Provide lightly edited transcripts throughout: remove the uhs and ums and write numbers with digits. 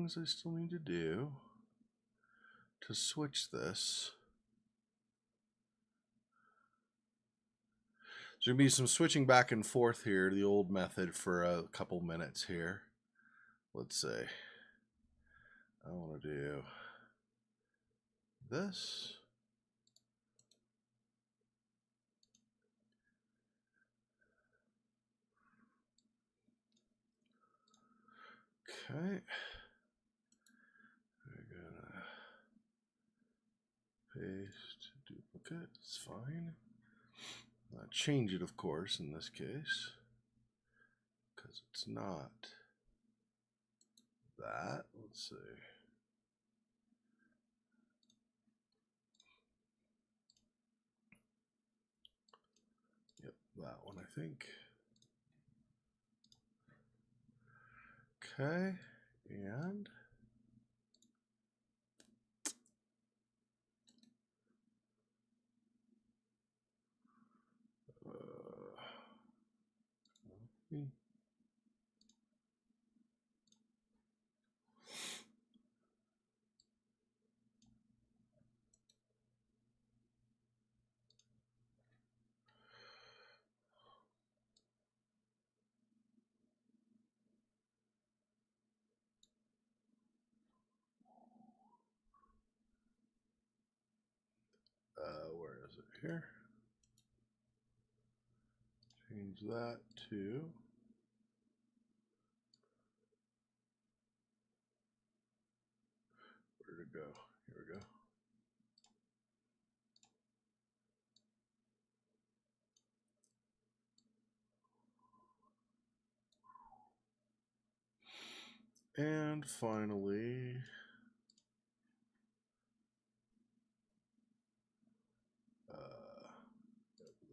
things I still need to do to switch this. There's going to be some switching back and forth here to the old method for a couple minutes here. Let's see. I want to do this. Okay. We're gonna paste duplicate. It's fine. Not change it, of course, in this case, because it's not that. Let's see. Yep, that one, I think. Okay, and where is it here? Change that to where to go? Here we go. And finally,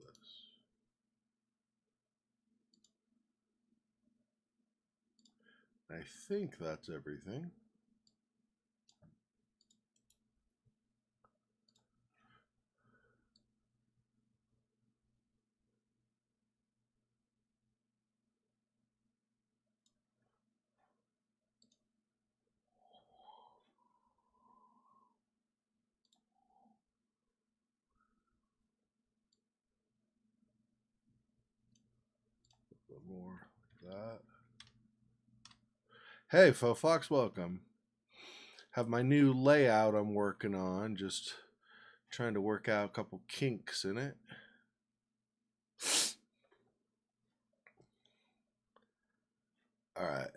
this. I think that's everything. A bit more like that. Hey, Faux Fox, welcome. Have my new layout I'm working on, just trying to work out a couple kinks in it. All right.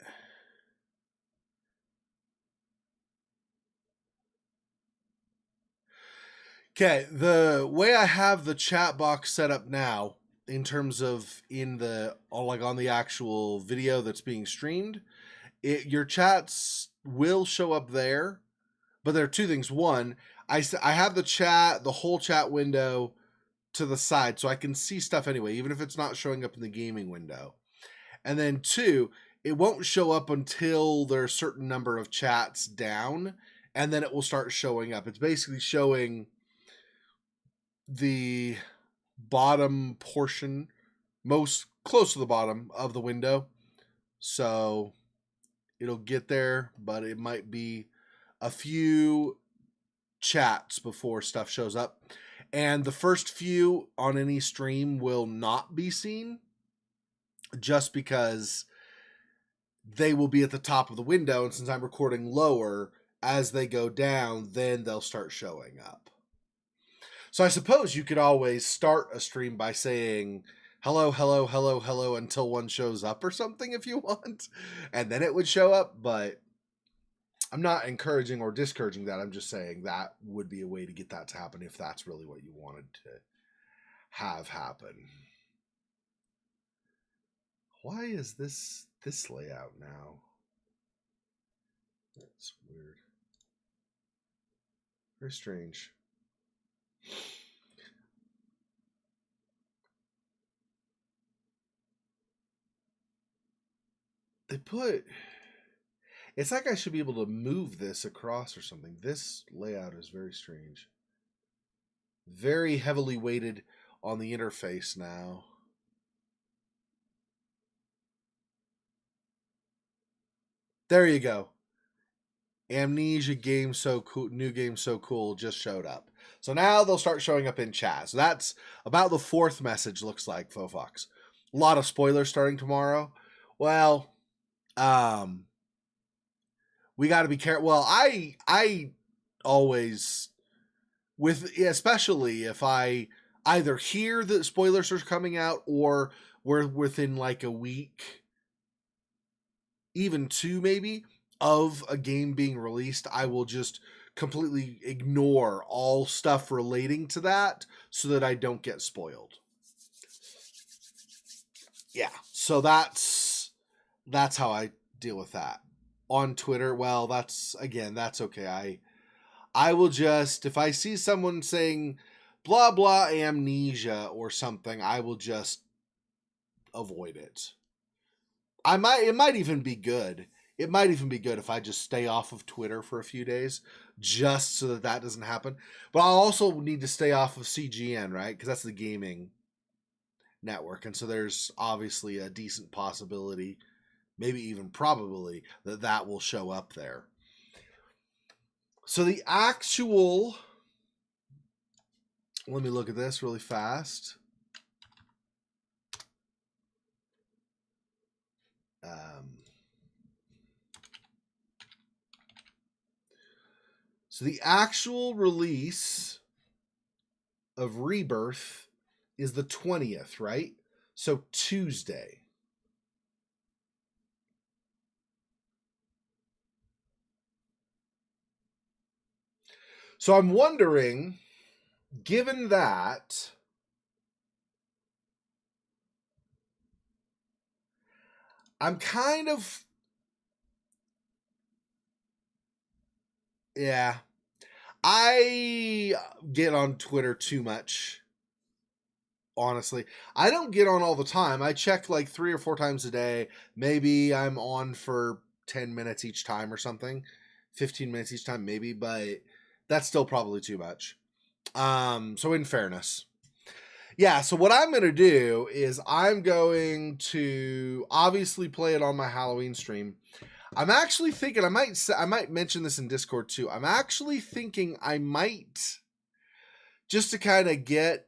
Okay, the way I have the chat box set up now, in terms of in the like on the actual video that's being streamed, your chats will show up there, but there are two things. One, I have the chat, the whole chat window to the side, so I can see stuff anyway, even if it's not showing up in the gaming window. And then two, it won't show up until there's a certain number of chats down, and then it will start showing up. It's basically showing the bottom portion, most close to the bottom of the window. So it'll get there, but it might be a few chats before stuff shows up. And the first few on any stream will not be seen, just because they will be at the top of the window. And since I'm recording lower, as they go down, then they'll start showing up. So I suppose you could always start a stream by saying hello, hello, hello, hello until one shows up or something if you want, and then it would show up. But I'm not encouraging or discouraging that. I'm just saying that would be a way to get that to happen if that's really what you wanted to have happen. Why is this layout now? That's weird. Very strange. They put... It's like I should be able to move this across or something. This layout is very strange. Very heavily weighted on the interface now. There you go. Amnesia game so cool, new game so cool just showed up. So now they'll start showing up in chat. So that's about the fourth message, looks like, Fofox. A lot of spoilers starting tomorrow. Well, we got to be careful. Well, I always, with especially if I either hear that spoilers are coming out or we're within like a week, even two maybe, of a game being released, I will just completely ignore all stuff relating to that so that I don't get spoiled. Yeah, so that's how I deal with that. On Twitter, well, that's okay. I will just, if I see someone saying blah blah amnesia or something, I will just avoid it. It might even be good. It might even be good if I just stay off of Twitter for a few days just so that doesn't happen. But I'll also need to stay off of CGN, right? Because that's the gaming network. And so there's obviously a decent possibility, maybe even probability, that will show up there. So the actual, let me look at this really fast. So the actual release of Rebirth is the 20th, right? So Tuesday. So I'm wondering, given that, I'm kind of, yeah, I get on Twitter too much. Honestly, I don't get on all the time. I check like 3 or 4 times a day. Maybe I'm on for 10 minutes each time or something, 15 minutes each time, maybe, but that's still probably too much. So in fairness, yeah. So what I'm gonna do is I'm going to obviously play it on my Halloween stream. I'm actually thinking I might mention this in Discord too. I'm actually thinking I might, just to kind of get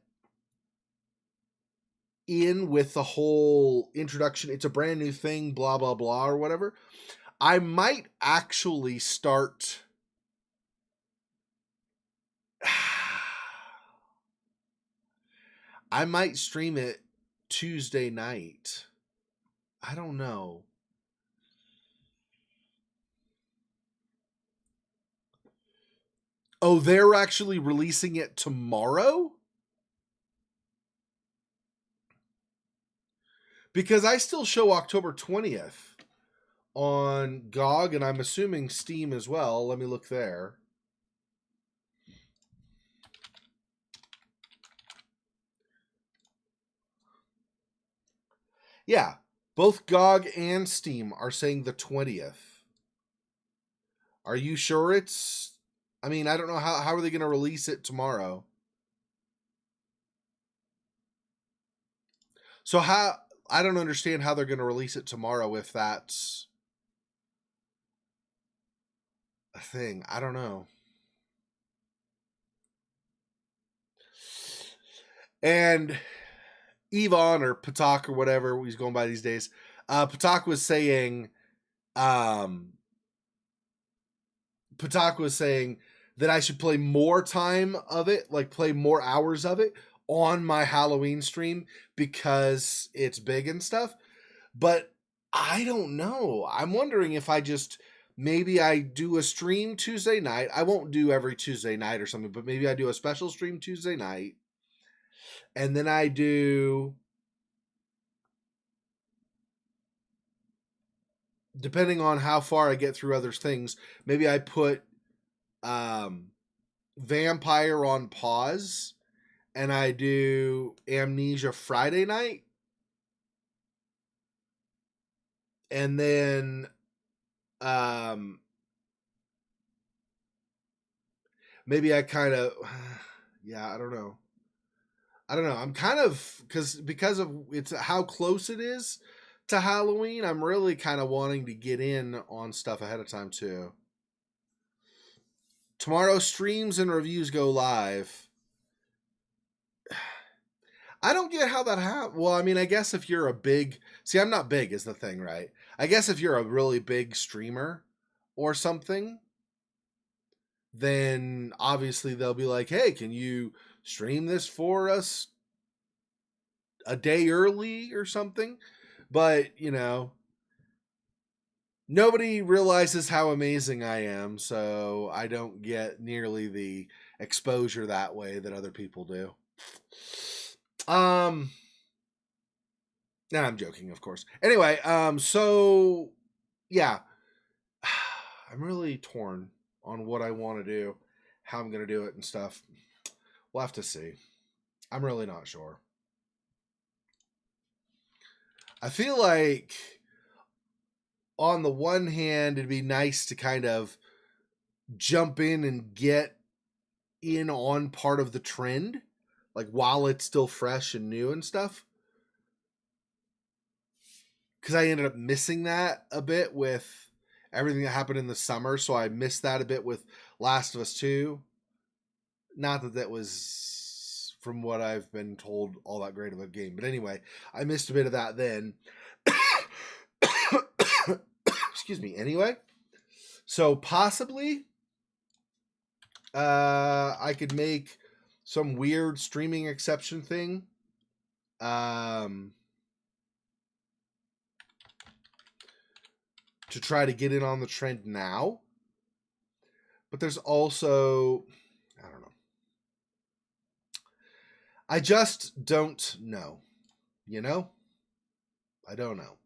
in with the whole introduction, it's a brand new thing, blah blah blah or whatever, I might actually start I might stream it Tuesday night. I don't know. Oh, they're actually releasing it tomorrow? Because I still show October 20th on GOG, and I'm assuming Steam as well. Let me look there. Yeah, both GOG and Steam are saying the 20th. Are you sure it's... I mean, I don't know, how are they going to release it tomorrow? So how... I don't understand how they're going to release it tomorrow if that's a thing. I don't know. And Yvonne or Patak or whatever he's going by these days, Patak was saying that I should play more time of it, like play more hours of it on my Halloween stream because it's big and stuff. But I don't know. I'm wondering if I just, maybe I do a stream Tuesday night. I won't do every Tuesday night or something, but maybe I do a special stream Tuesday night. And then I do, depending on how far I get through other things, maybe I put Vampire on pause and I do Amnesia Friday night. And then maybe I kind of yeah, I don't know. I'm kind of, because of it's how close it is to Halloween, I'm really kind of wanting to get in on stuff ahead of time too. Tomorrow streams and reviews go live. I don't get how that happens. Well, I mean, I guess if you're a big... See, I'm not big is the thing, right? I guess if you're a really big streamer or something, then obviously they'll be like, hey, can you stream this for us a day early or something? But, you know, nobody realizes how amazing I am, so I don't get nearly the exposure that way that other people do. No, I'm joking, of course. Anyway, so yeah, I'm really torn on what I want to do, how I'm going to do it and stuff. We'll have to see. I'm really not sure. I feel like on the one hand, it'd be nice to kind of jump in and get in on part of the trend, like while it's still fresh and new and stuff. Because I ended up missing that a bit with everything that happened in the summer, so I missed that a bit with Last of Us 2. Not that that was, from what I've been told, all that great of a game. But anyway, I missed a bit of that then. Excuse me. Anyway, so possibly I could make some weird streaming exception thing. To try to get in on the trend now. But there's also, I don't know. I just don't know. You know? I don't know.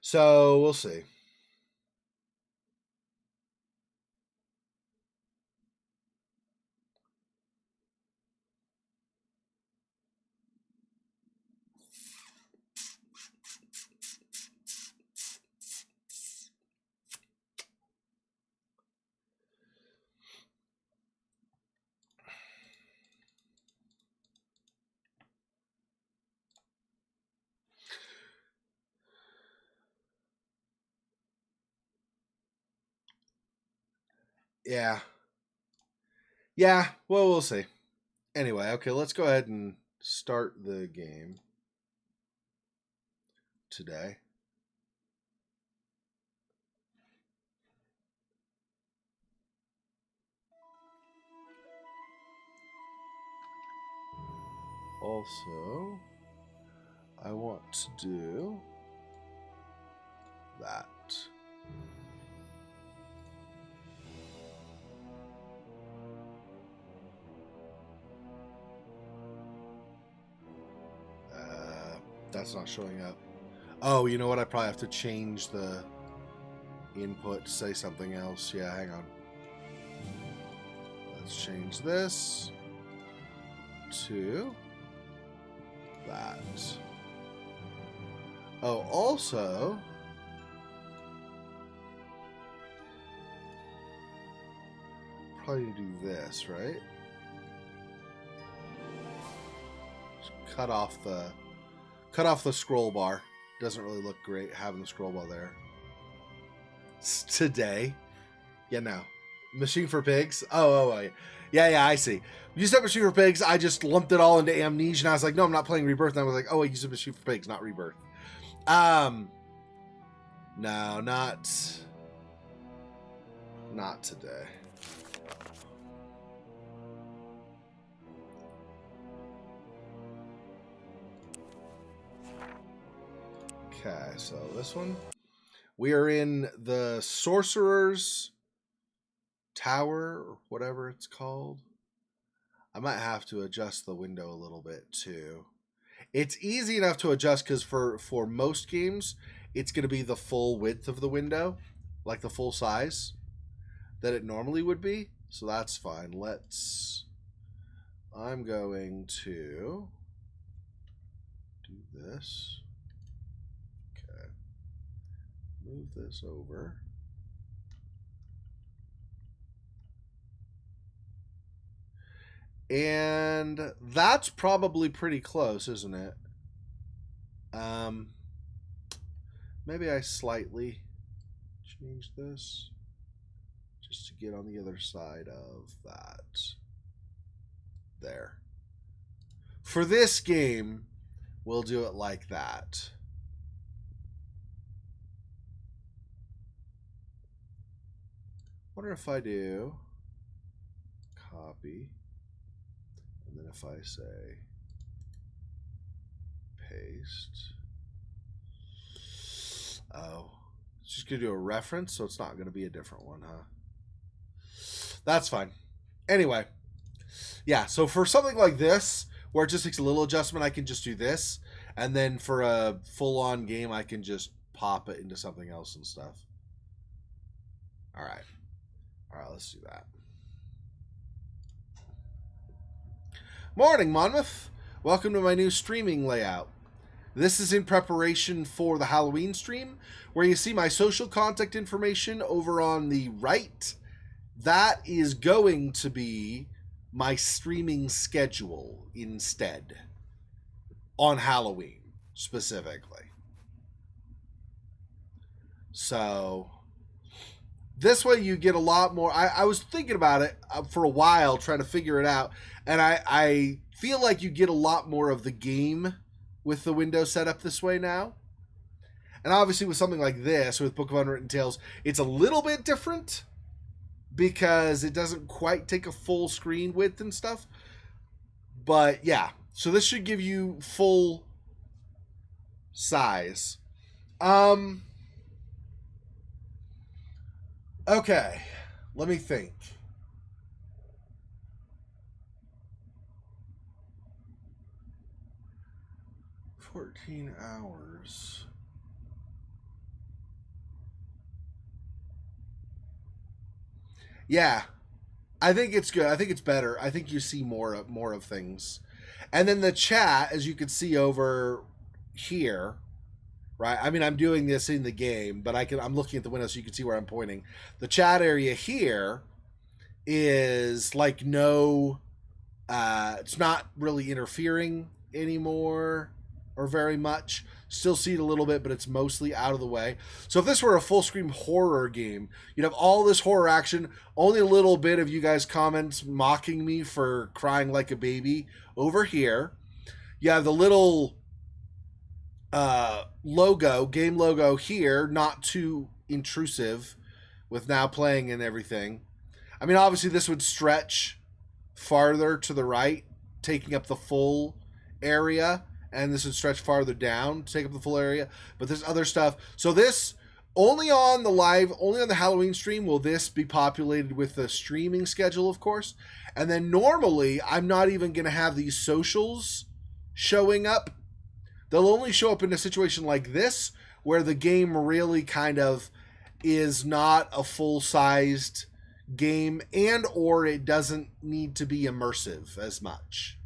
So we'll see. Yeah. Yeah, well, we'll see. Anyway, okay, let's go ahead and start the game today. Also, I want to do that. That's not showing up. Oh, you know what? I probably have to change the input to say something else. Yeah, hang on. Let's change this to that. Oh, also, probably do this, right? Just cut off the scroll bar. Doesn't really look great having the scroll bar there. Today. Yeah, no. Machine for Pigs? Oh, yeah, I see. You said Machine for Pigs, I just lumped it all into Amnesia, and I was like, no, I'm not playing Rebirth, and I was like, oh, I used Machine for Pigs, not Rebirth. No, not today. Okay, so this one. We are in the Sorcerer's Tower, or whatever it's called. I might have to adjust the window a little bit, too. It's easy enough to adjust because for most games, it's going to be the full width of the window, like the full size that it normally would be. So that's fine. I'm going to do this. Okay. Move this over. And that's probably pretty close, isn't it? Maybe I slightly change this just to get on the other side of that. There. For this game, we'll do it like that. Wonder if I do copy, and then if I say paste. Oh, it's just going to do a reference, so it's not going to be a different one, huh? That's fine. Anyway, yeah, so for something like this, where it just takes a little adjustment, I can just do this. And then for a full-on game, I can just pop it into something else and stuff. All right. All right, let's do that. Morning, Monmouth. Welcome to my new streaming layout. This is in preparation for the Halloween stream, where you see my social contact information over on the right. That is going to be my streaming schedule instead, on Halloween specifically. So this way you get a lot more. I was thinking about it for a while, trying to figure it out, and I feel like you get a lot more of the game with the window set up this way now. And obviously with something like this, with Book of Unwritten Tales, it's a little bit different because it doesn't quite take a full screen width and stuff. But yeah, so this should give you full size. Okay, let me think. $14 hours. Yeah, I think it's good. I think it's better. I think you see more of things. And then the chat, as you can see over here, right? I mean, I'm doing this in the game, but I'm looking at the window so you can see where I'm pointing. The chat area here is like it's not really interfering anymore or very much. Still see it a little bit, but it's mostly out of the way. So if this were a full screen horror game, you'd have all this horror action, only a little bit of you guys' comments mocking me for crying like a baby over here. You have the little logo, game logo here, not too intrusive with now playing and everything. I mean, obviously this would stretch farther to the right, taking up the full area, and this would stretch farther down to take up the full area, but there's other stuff. So this, only on the Halloween stream will this be populated with the streaming schedule, of course. And then normally, I'm not even going to have these socials showing up. They'll only show up in a situation like this, where the game really kind of is not a full-sized game, and or it doesn't need to be immersive as much.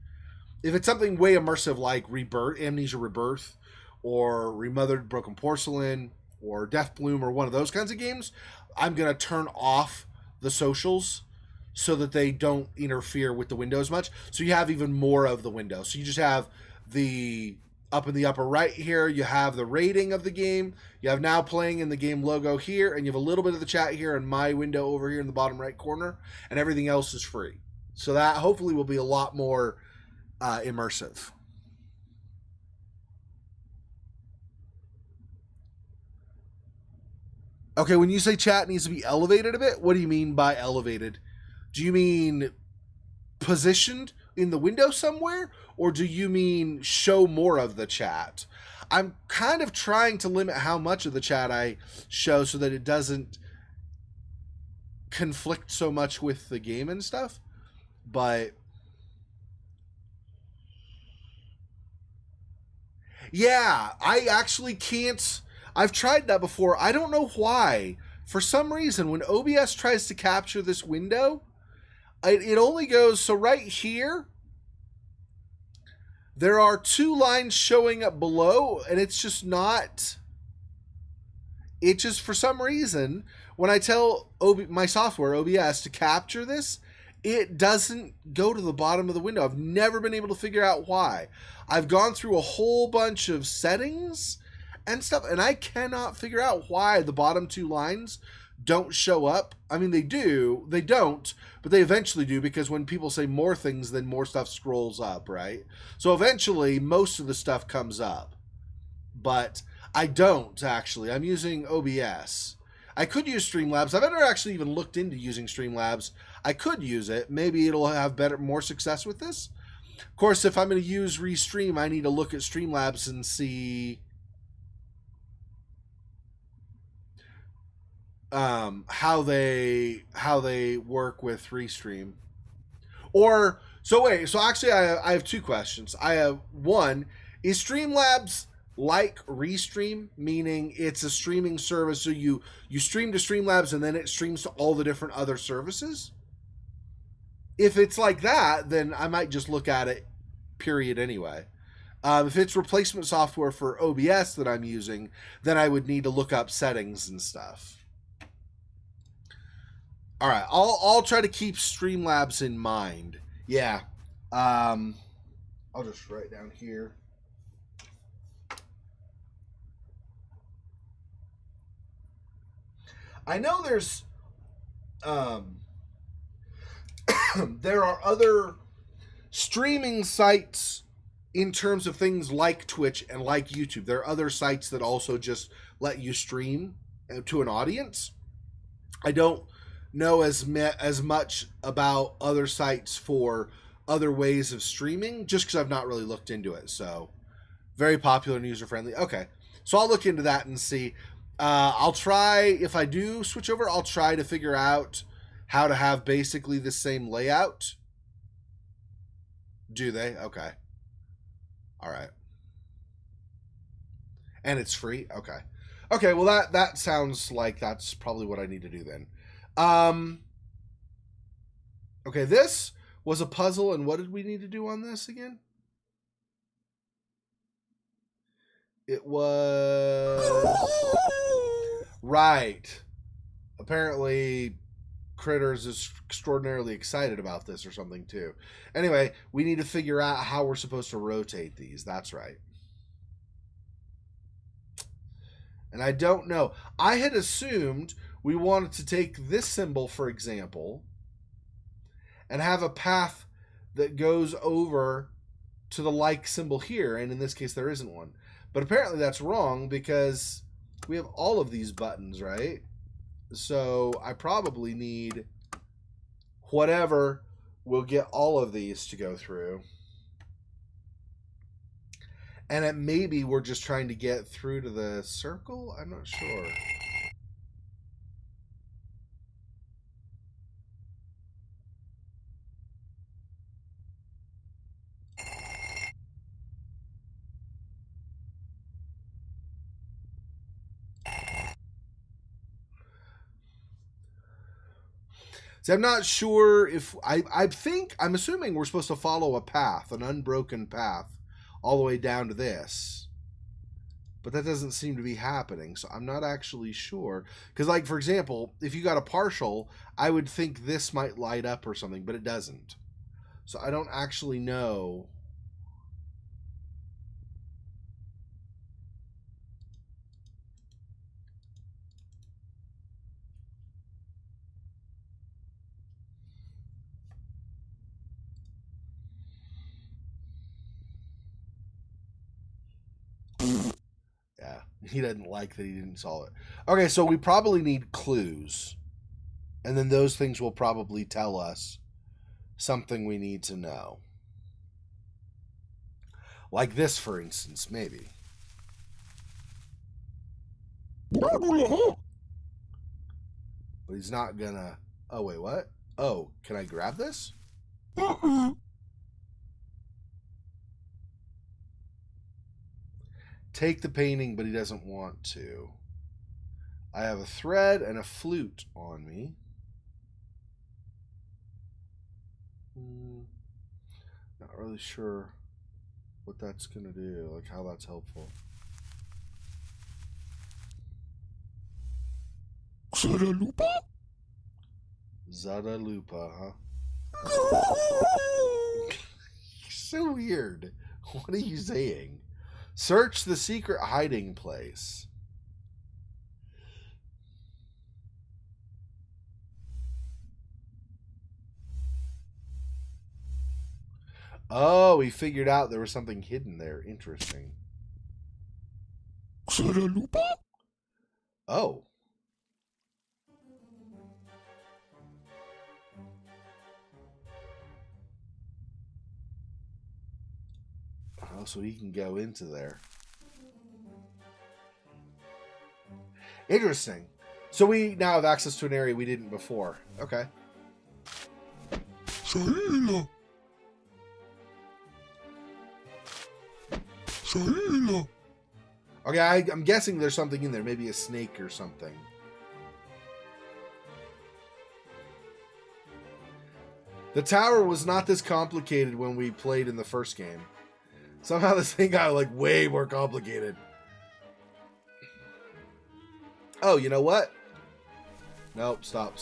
If it's something way immersive like Amnesia Rebirth, or Remothered Broken Porcelain, or Death Bloom, or one of those kinds of games, I'm going to turn off the socials so that they don't interfere with the window as much. So you have even more of the window. So you just have up in the upper right here, you have the rating of the game. You have now playing in the game logo here, and you have a little bit of the chat here and my window over here in the bottom right corner, and everything else is free. So that hopefully will be a lot more immersive. Okay, when you say chat needs to be elevated a bit, what do you mean by elevated? Do you mean positioned in the window somewhere, or do you mean show more of the chat? I'm kind of trying to limit how much of the chat I show so that it doesn't conflict so much with the game and stuff, but yeah, I actually can't. I've tried that before. I don't know why. For some reason, when OBS tries to capture this window, it only goes, so right here, there are two lines showing up below, and it's just not, it just, for some reason, when I tell my software, OBS, to capture this, it doesn't go to the bottom of the window. I've never been able to figure out why. I've gone through a whole bunch of settings and stuff, and I cannot figure out why the bottom two lines don't show up. I mean, they do. They don't, but they eventually do, because when people say more things, then more stuff scrolls up, right? So eventually, most of the stuff comes up. But I don't, actually. I'm using OBS. I could use Streamlabs. I've never actually even looked into using Streamlabs. I could use it. Maybe it'll have more success with this. Of course, if I'm going to use Restream, I need to look at Streamlabs and see how they work with Restream. Or so wait. So actually, I have two questions. I have one: is Streamlabs like Restream, meaning it's a streaming service, so you stream to Streamlabs and then it streams to all the different other services? If it's like that, then I might just look at it, period, anyway. If it's replacement software for OBS that I'm using, then I would need to look up settings and stuff. All right, I'll try to keep Streamlabs in mind. Yeah. I'll just write down here. I know there's there are other streaming sites in terms of things like Twitch and like YouTube. There are other sites that also just let you stream to an audience. I don't know as much about other sites for other ways of streaming, just because I've not really looked into it. So, very popular and user-friendly. Okay, so I'll look into that and see. I'll try, if I do switch over, I'll try to figure out how to have basically the same layout. Do they? Okay. All right. And it's free? Okay. Okay, well that sounds like that's probably what I need to do then. Okay, this was a puzzle, and what did we need to do on this again? It was... Right. Apparently, Critters is extraordinarily excited about this or something, too. Anyway, we need to figure out how we're supposed to rotate these. That's right. And I don't know. I had assumed we wanted to take this symbol, for example, and have a path that goes over to the like symbol here, and in this case there isn't one. But apparently that's wrong, because we have all of these buttons, right? So I probably need whatever will get all of these to go through. And it maybe we're just trying to get through to the circle? I'm not sure. See, I'm not sure if... I'm assuming we're supposed to follow a path, an unbroken path, all the way down to this. But that doesn't seem to be happening, so I'm not actually sure. Because, like, for example, if you got a partial, I would think this might light up or something, but it doesn't. So I don't actually know. Yeah, he doesn't like that he didn't solve it. Okay, so we probably need clues. And then those things will probably tell us something we need to know. Like this, for instance, maybe. But he's not gonna... Oh, wait, what? Oh, can I grab this? Take the painting, but he doesn't want to. I have a thread and a flute on me. Not really sure what that's going to do, like how that's helpful. Zadalupa? Zadalupa, huh? So weird. What are you saying? Search the secret hiding place. Oh, he figured out there was something hidden there. Interesting. Saralupa? Oh. Oh, so he can go into there. Interesting. So we now have access to an area we didn't before. Okay. Saila. Saila. Okay, I'm guessing there's something in there. Maybe a snake or something. The tower was not this complicated when we played in the first game. Somehow this thing got like way more complicated. Oh, you know what? Nope, stop.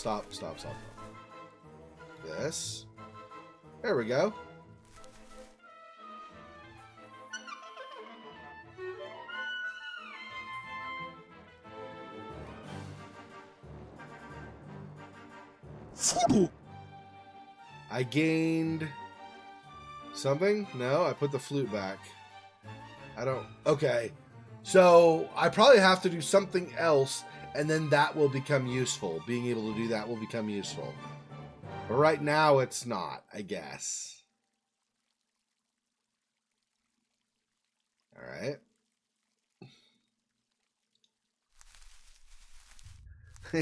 This. There we go. Furo. I gained something? No, I put the flute back. I don't... Okay. So, I probably have to do something else, and then that will become useful. Being able to do that will become useful. But right now, it's not, I guess. Alright.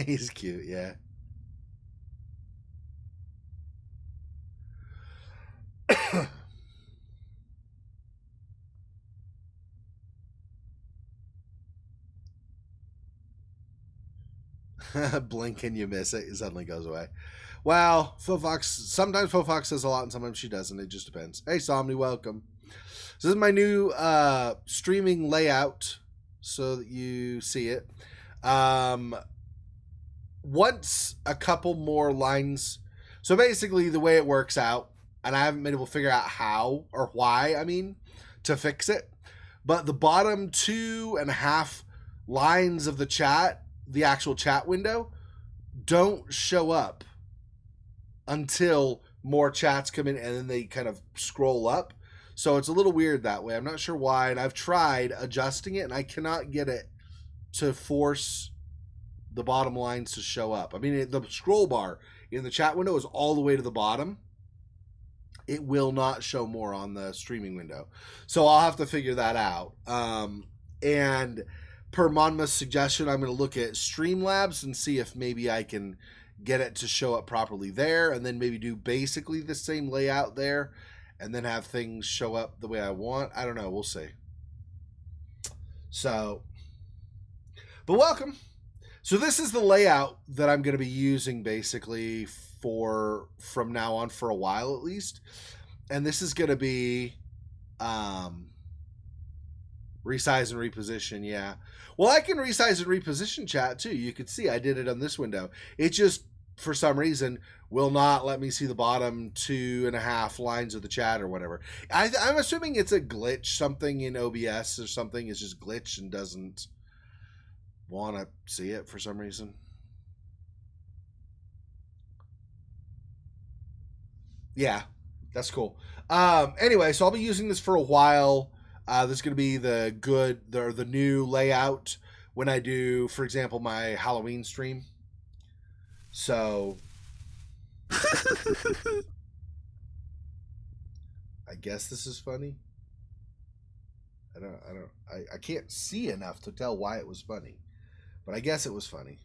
He's cute, yeah. Blink and you miss it. It suddenly goes away. Well, Fofox, sometimes Fofox says a lot and sometimes she doesn't. It just depends. Hey, Somni, welcome. So this is my new streaming layout so that you see it. Once a couple more lines. So basically the way it works out, and I haven't been able to figure out how or why, to fix it. But the bottom 2.5 lines of the chat, the actual chat window, don't show up until more chats come in and then they kind of scroll up. So it's a little weird that way. I'm not sure why, and I've tried adjusting it and I cannot get it to force the bottom lines to show up. The scroll bar in the chat window is all the way to the bottom. It will not show more on the streaming window. So I'll have to figure that out. And per Monmouth's suggestion, I'm going to look at Streamlabs and see if maybe I can get it to show up properly there, and then maybe do basically the same layout there, and then have things show up the way I want. I don't know. We'll see. So, but welcome. So this is the layout that I'm going to be using basically from now on for a while at least. And this is going to be resize and reposition, yeah. Well, I can resize and reposition chat too. You could see I did it on this window. It just, for some reason, will not let me see the bottom 2.5 lines of the chat or whatever. I'm assuming it's a glitch. Something in OBS or something is just glitched and doesn't want to see it for some reason. Yeah, that's cool. Anyway, so I'll be using this for a while. This is going to be the new layout when I do, for example, my Halloween stream. So I guess this is funny. I can't see enough to tell why it was funny, but I guess it was funny.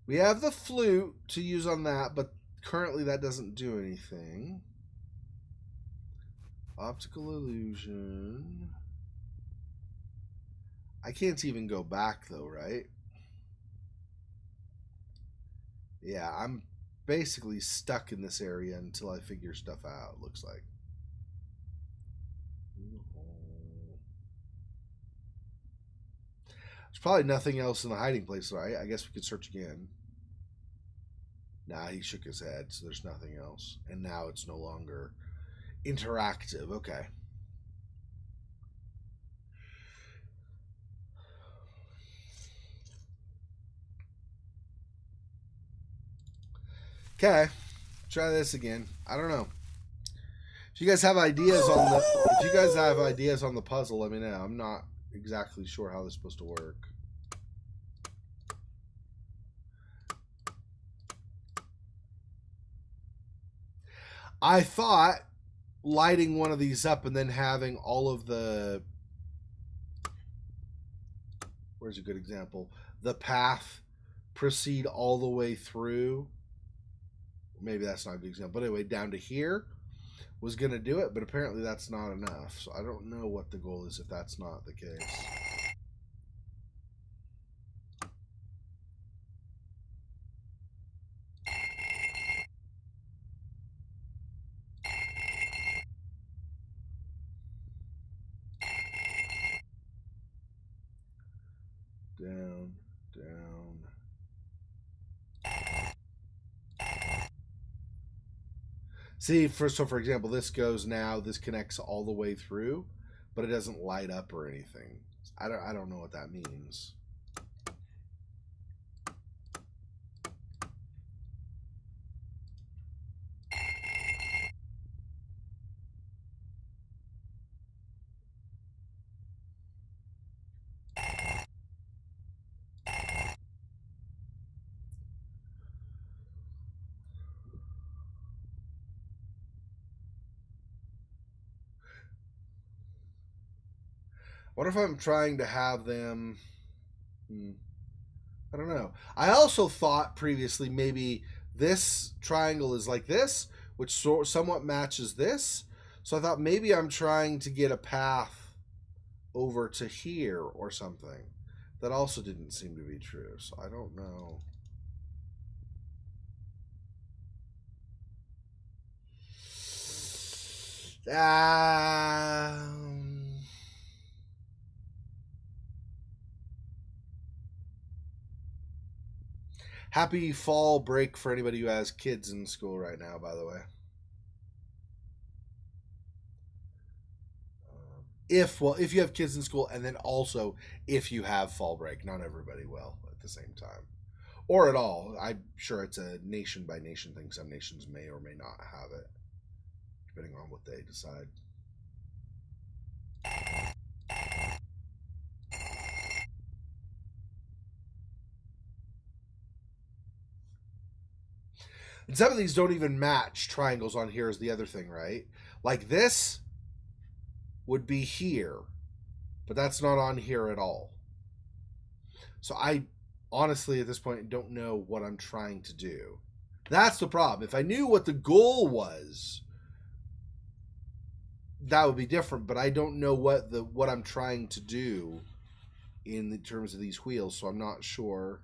We have the flute to use on that, but currently that doesn't do anything. Optical illusion. I can't even go back though, right? Yeah, I'm basically stuck in this area until I figure stuff out, looks like. There's probably nothing else in the hiding place, right? I guess we could search again. Nah, he shook his head, so there's nothing else. And now it's no longer interactive. Okay. Okay, try this again. I don't know. If you guys have ideas on the puzzle, let me know. I'm not exactly sure how this is supposed to work. I thought lighting one of these up and then having all of the, where's a good example? The path proceed all the way through. Maybe that's not a good example. But anyway, down to here was going to do it, but apparently that's not enough. So I don't know what the goal is if that's not the case. Down, down. See, for example, this goes now, this connects all the way through, but it doesn't light up or anything. I don't know what that means. What if I'm trying to have them... I don't know. I also thought previously maybe this triangle is like this, which somewhat matches this. So I thought maybe I'm trying to get a path over to here or something. That also didn't seem to be true, so I don't know. Happy fall break for anybody who has kids in school right now, by the way. If you have kids in school, and then also if you have fall break. Not everybody will at the same time. Or at all. I'm sure it's a nation by nation thing. Some nations may or may not have it, depending on what they decide. And some of these don't even match triangles on here is the other thing, right? Like this would be here, but that's not on here at all. So I honestly at this point don't know what I'm trying to do. That's the problem. If I knew what the goal was, that would be different, but I don't know what I'm trying to do in the terms of these wheels, so I'm not sure.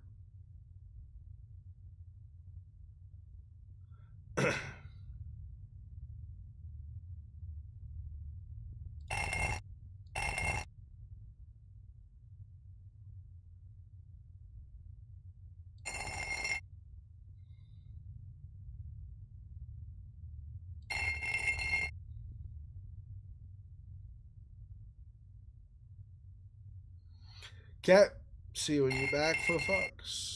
Okay, see you when you're back for folks.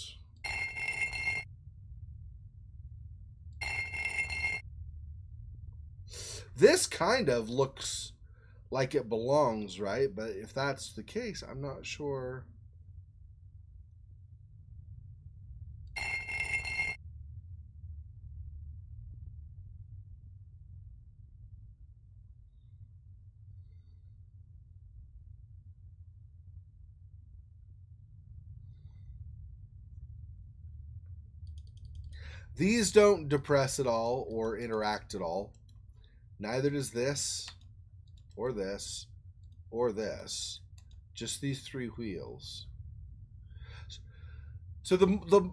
This kind of looks like it belongs, right? But if that's the case, I'm not sure. These don't depress at all or interact at all. Neither does this, or this, or this. Just these three wheels. So the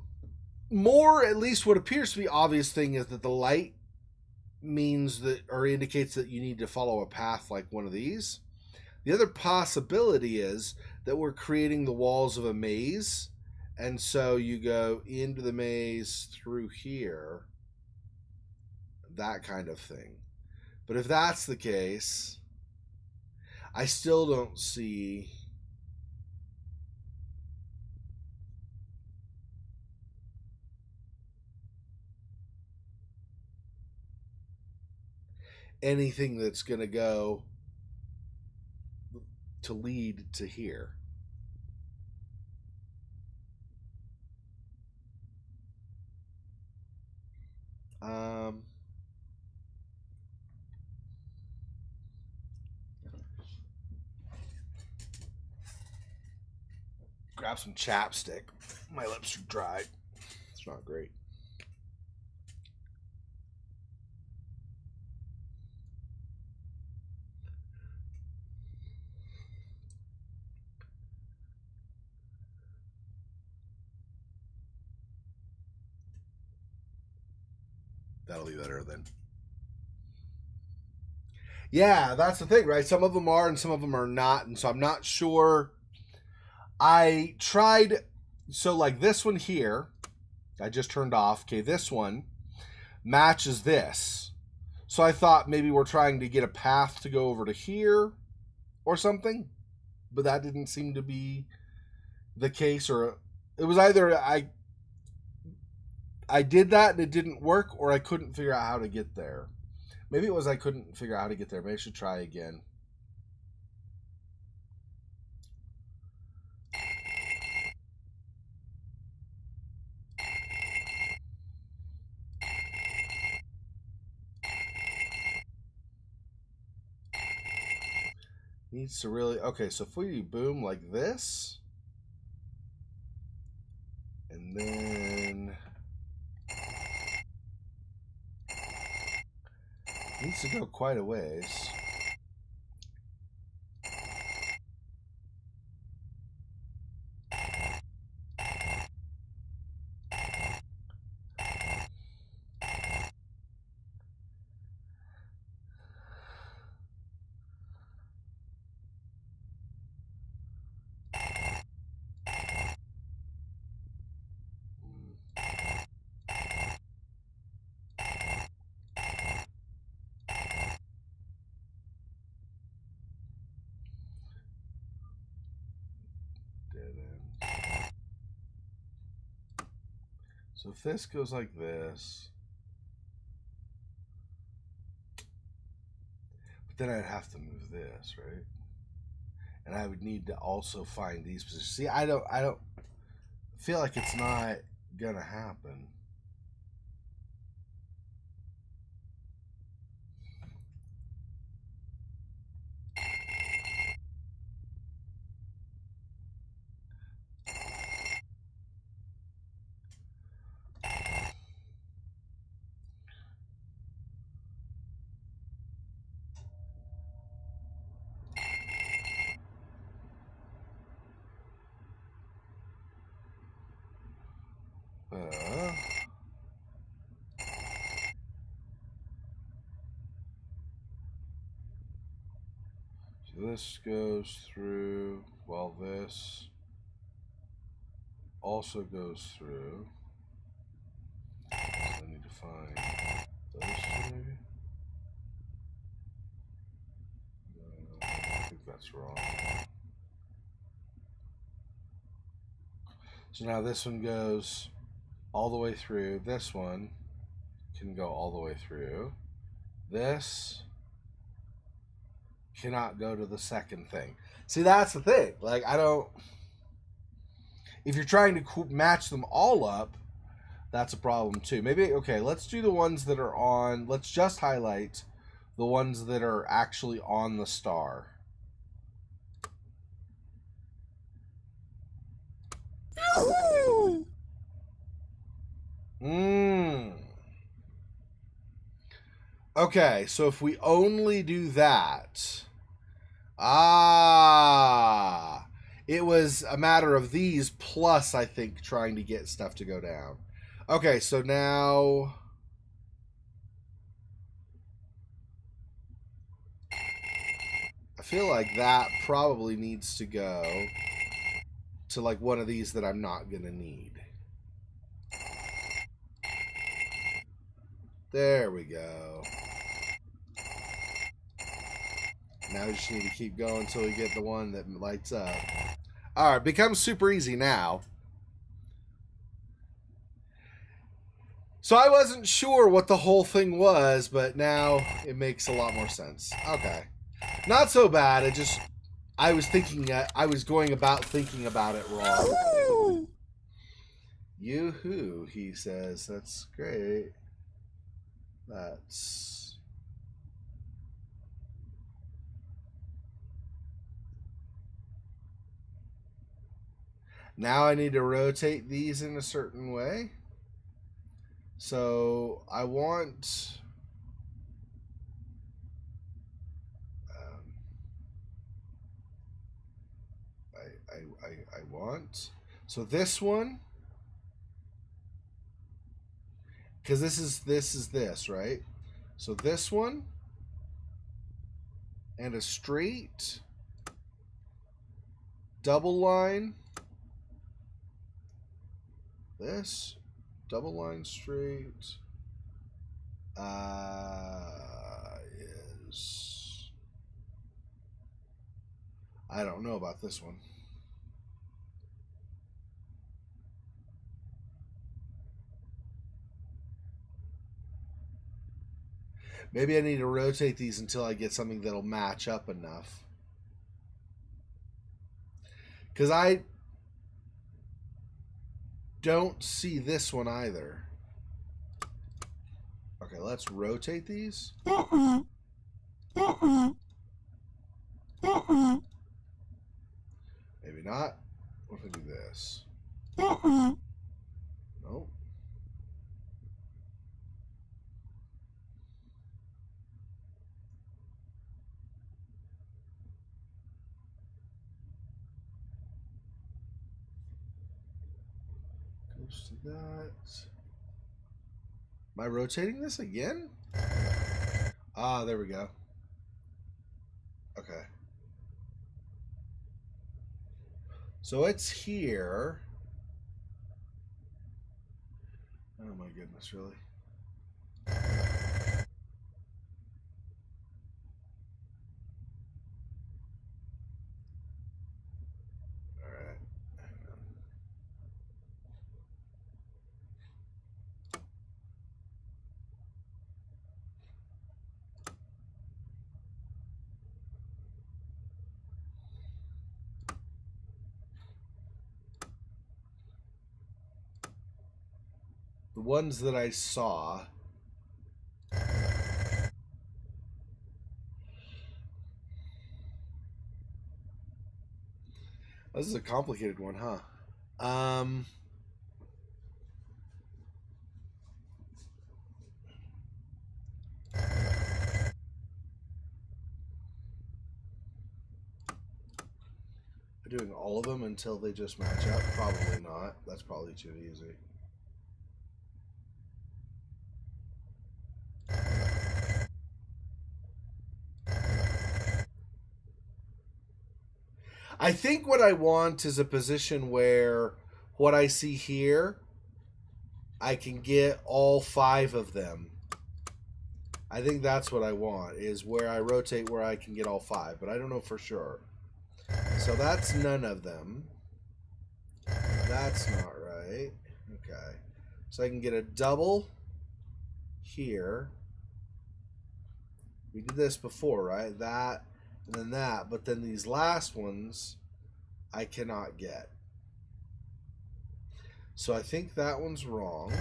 more, at least what appears to be obvious thing is that the light means that, or indicates that you need to follow a path like one of these. The other possibility is that we're creating the walls of a maze, and so you go into the maze through here, that kind of thing. But if that's the case, I still don't see... anything that's going to go to lead to here. Grab some chapstick. My lips are dry. It's not great. That'll be better then. Yeah, that's the thing, right? Some of them are and some of them are not. And so I'm not sure. I tried. So, like this one here, I just turned off. Okay, this one matches this. So I thought maybe we're trying to get a path to go over to here or something. But that didn't seem to be the case. Or it was either I did that and it didn't work, or I couldn't figure out how to get there. Maybe it was I couldn't figure out how to get there. Maybe I should try again. Needs to really... Okay, so if we do boom like this, and then... Needs to go quite a ways. So if this goes like this, but then I'd have to move this, right? And I would need to also find these positions. See, I don't feel like it's not gonna happen. So this goes through, while this also goes through. So I need to find those two maybe. I think that's wrong. So now this one goes all the way through. This one can go all the way through. This cannot go to the second thing. See, that's the thing. Like, I don't... If you're trying to match them all up, that's a problem too. Maybe, okay, let's do the ones that are on... Let's just highlight the ones that are actually on the star. Okay, so if we only do that... It was a matter of these plus, I think, trying to get stuff to go down. Okay, so now... I feel like that probably needs to go to like one of these that I'm not going to need. There we go. Now we just need to keep going until we get the one that lights up. Alright, becomes super easy now. So I wasn't sure what the whole thing was, but now it makes a lot more sense. Okay. Not so bad. I was going about thinking about it wrong. Yahoo! Yoo-hoo, he says. That's great. That's... Now I need to rotate these in a certain way. So I want... I want... So this one... Because this is this, right? So this one... And a straight... Double line... This... Double line straight... Is... I don't know about this one. Maybe I need to rotate these until I get something that'll match up enough. Because I don't see this one either. Okay, let's rotate these. Maybe not. What if I do this? Nope. Goes to that. Am I rotating this again? Ah, there we go. Okay. So it's here. Oh my goodness, really? Alright. The ones that I saw. This is a complicated one, huh? Doing all of them until they just match up? Probably not. That's probably too easy. I think what I want is a position where what I see here, I can get all 5 of them. I think that's what I want, is where I rotate where I can get all 5, but I don't know for sure. So that's none of them. That's not right. Okay. So I can get a double here. We did this before, right? That and then that, but then these last ones I cannot get. So I think that one's wrong.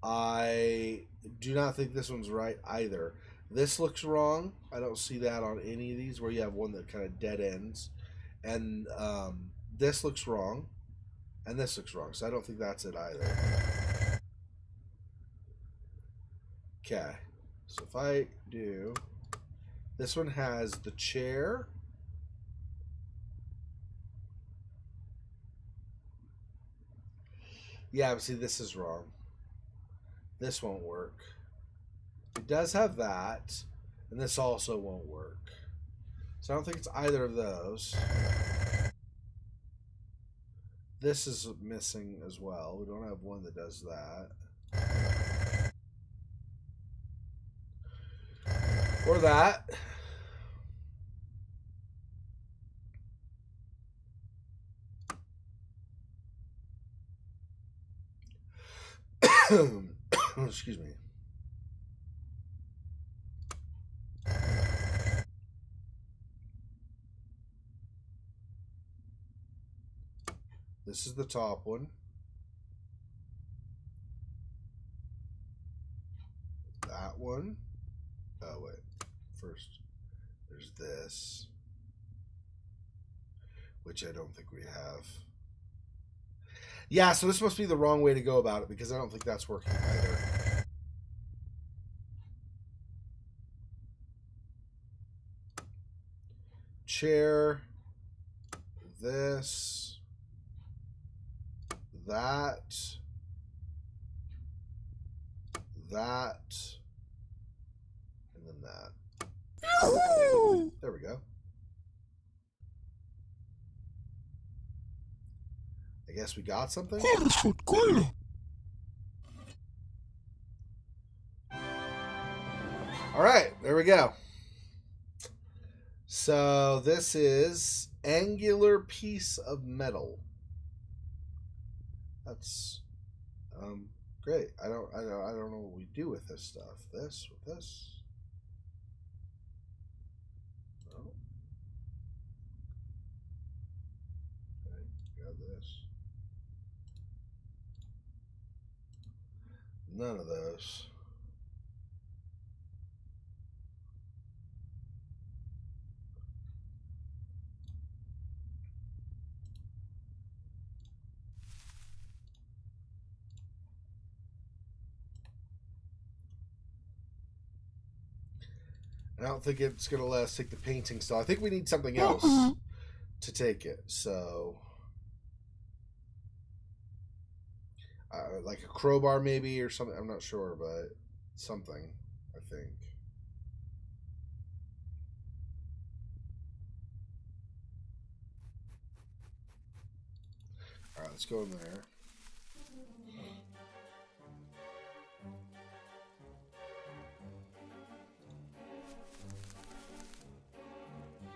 I do not think this one's right either. This looks wrong. I don't see that on any of these where you have one that kind of dead ends. And this looks wrong. And this looks wrong. So I don't think that's it either. Okay. So if I do... This one has the chair. Yeah, but see, this is wrong. This won't work. It does have that, and this also won't work. So I don't think it's either of those. This is missing as well. We don't have one that does that. Or that. Excuse me. This is the top one. That one. Oh, wait. First, there's this, which I don't think we have. Yeah, so this must be the wrong way to go about it because I don't think that's working either. Chair. This. That. That. And then that. Yahoo! There we go. I guess we got something. Hartford Cola. All right, there we go. So this is angular piece of metal. That's great. I don't know what we do with this stuff. This with this. No. Okay, got this. None of those. I don't think it's going to let us take the painting style. I think we need something else to take it. So, like a crowbar maybe or something. I'm not sure, but something, I think. All right, let's go in there.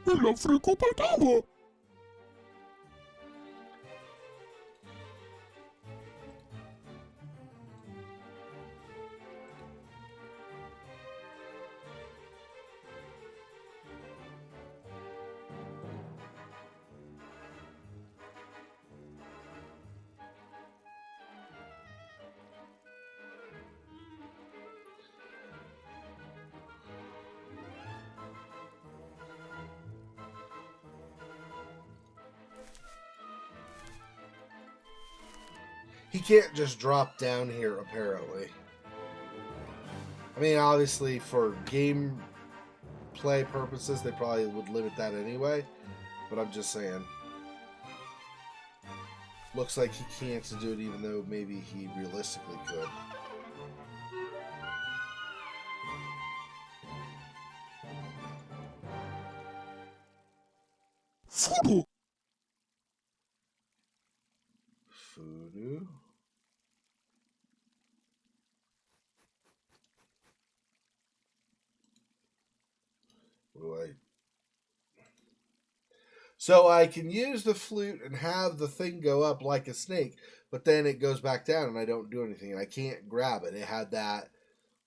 El Africo Pataba. He can't just drop down here, apparently. I mean, obviously, for game play purposes, they probably would limit that anyway. But I'm just saying. Looks like he can't do it, even though maybe he realistically could. Fudu. Voodoo. What do I... So I can use the flute and have the thing go up like a snake, but then it goes back down and I don't do anything and I can't grab it. It had that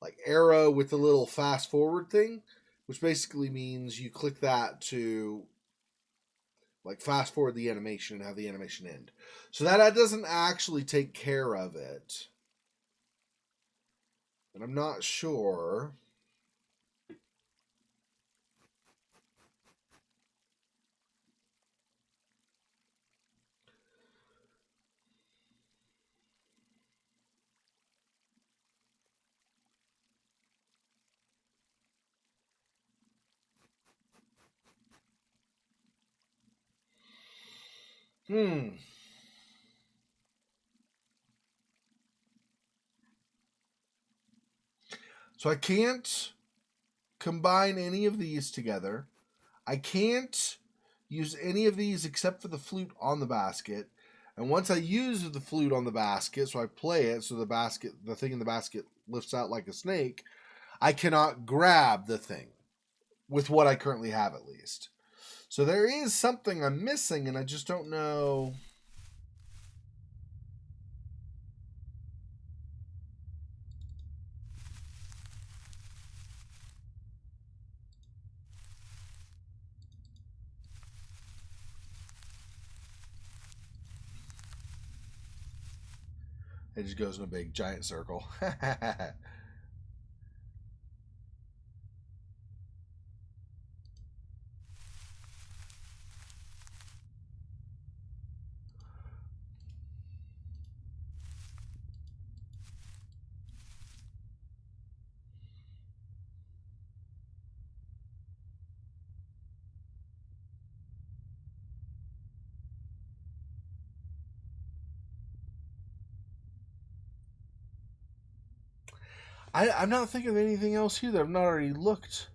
like arrow with the little fast forward thing, which basically means you click that to like fast forward the animation and have the animation end. So that doesn't actually take care of it. And I'm not sure. So I can't combine any of these together. I can't use any of these except for the flute on the basket. And once I use the flute on the basket, so I play it, so the thing in the basket lifts out like a snake, I cannot grab the thing with what I currently have, at least. So there is something I'm missing, and I just don't know. It just goes in a big giant circle. I'm not thinking of anything else here that I've not already looked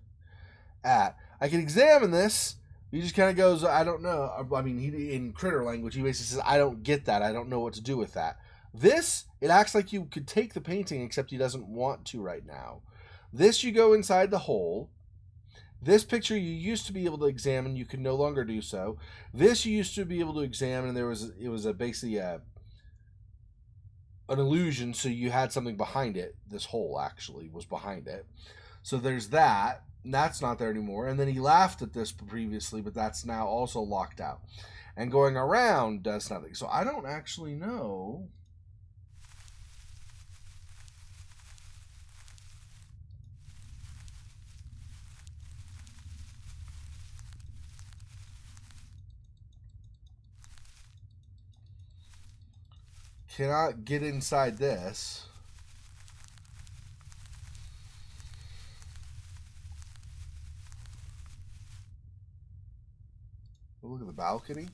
at. I can examine this. He just kind of goes, I don't know. I mean, in critter language, he basically says, I don't get that. I don't know what to do with that. This, it acts like you could take the painting, except he doesn't want to right now. This, you go inside the hole. This picture you used to be able to examine, you can no longer do so. This you used to be able to examine, and it was basically an illusion, so you had something behind it. This hole actually was behind it. So there's that. And that's not there anymore. And then he laughed at this previously, but that's now also locked out. And going around does nothing. So I don't actually know. Cannot get inside this. Look at the balcony.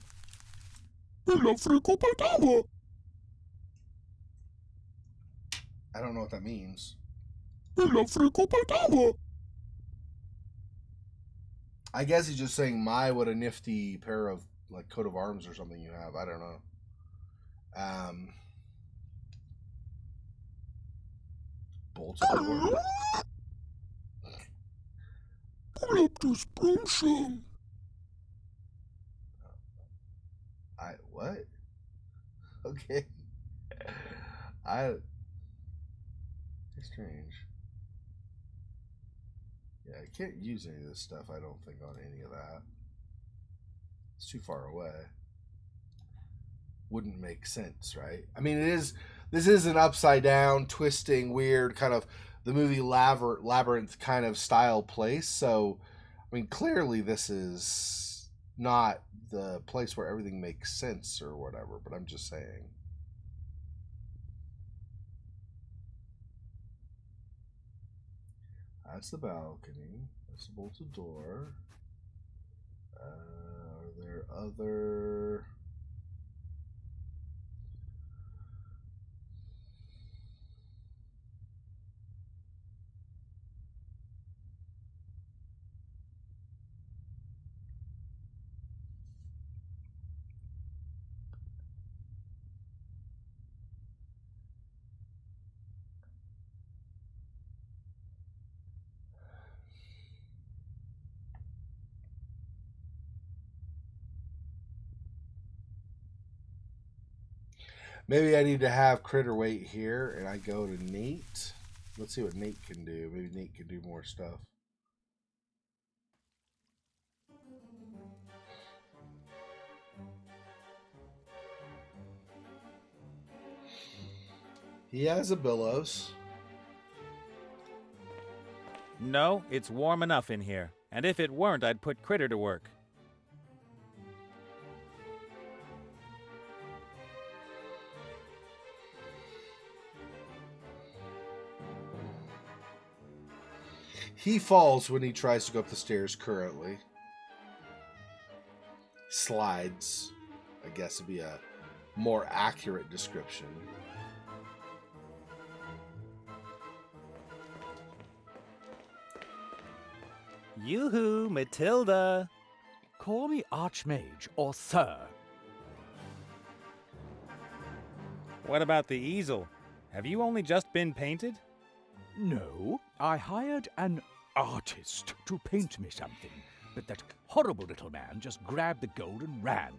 El Africo Paltaba. I don't know what that means. El Africo Paltaba. I guess he's just saying, my, what a nifty pair of, like, coat of arms or something you have. I don't know. Bolts of the door. Pull up this broom shell. What? Okay. It's strange. Yeah, I can't use any of this stuff, I don't think, on any of that. It's too far away. Wouldn't make sense, right? I mean, this is an upside down, twisting, weird kind of the movie Labyrinth kind of style place. So, I mean, clearly this is not the place where everything makes sense or whatever, but I'm just saying. That's the balcony. That's the bolted door. Are there other... Maybe I need to have critter wait here, and I go to Nate. Let's see what Nate can do. Maybe Nate can do more stuff. He has a billows. No, it's warm enough in here. And if it weren't, I'd put Critter to work. He falls when he tries to go up the stairs currently. Slides, I guess would be a more accurate description. Yoo-hoo, Matilda! Call me Archmage or Sir. What about the easel? Have you only just been painted? No, I hired an artist to paint me something, but that horrible little man just grabbed the gold and ran.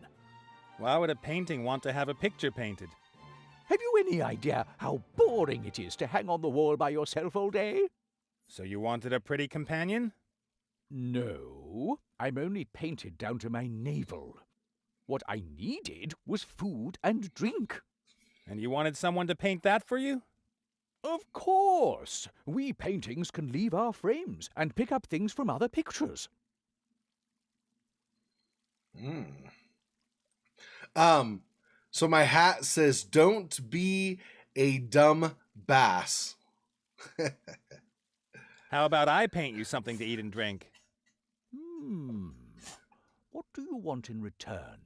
Why would a painting want to have a picture painted? Have you any idea how boring it is to hang on the wall by yourself all day? So you wanted a pretty companion? No, I'm only painted down to my navel. What I needed was food and drink. And you wanted someone to paint that for you? Of course! We paintings can leave our frames and pick up things from other pictures. So my hat says, "Don't be a dumb bass." How about I paint you something to eat and drink? What do you want in return?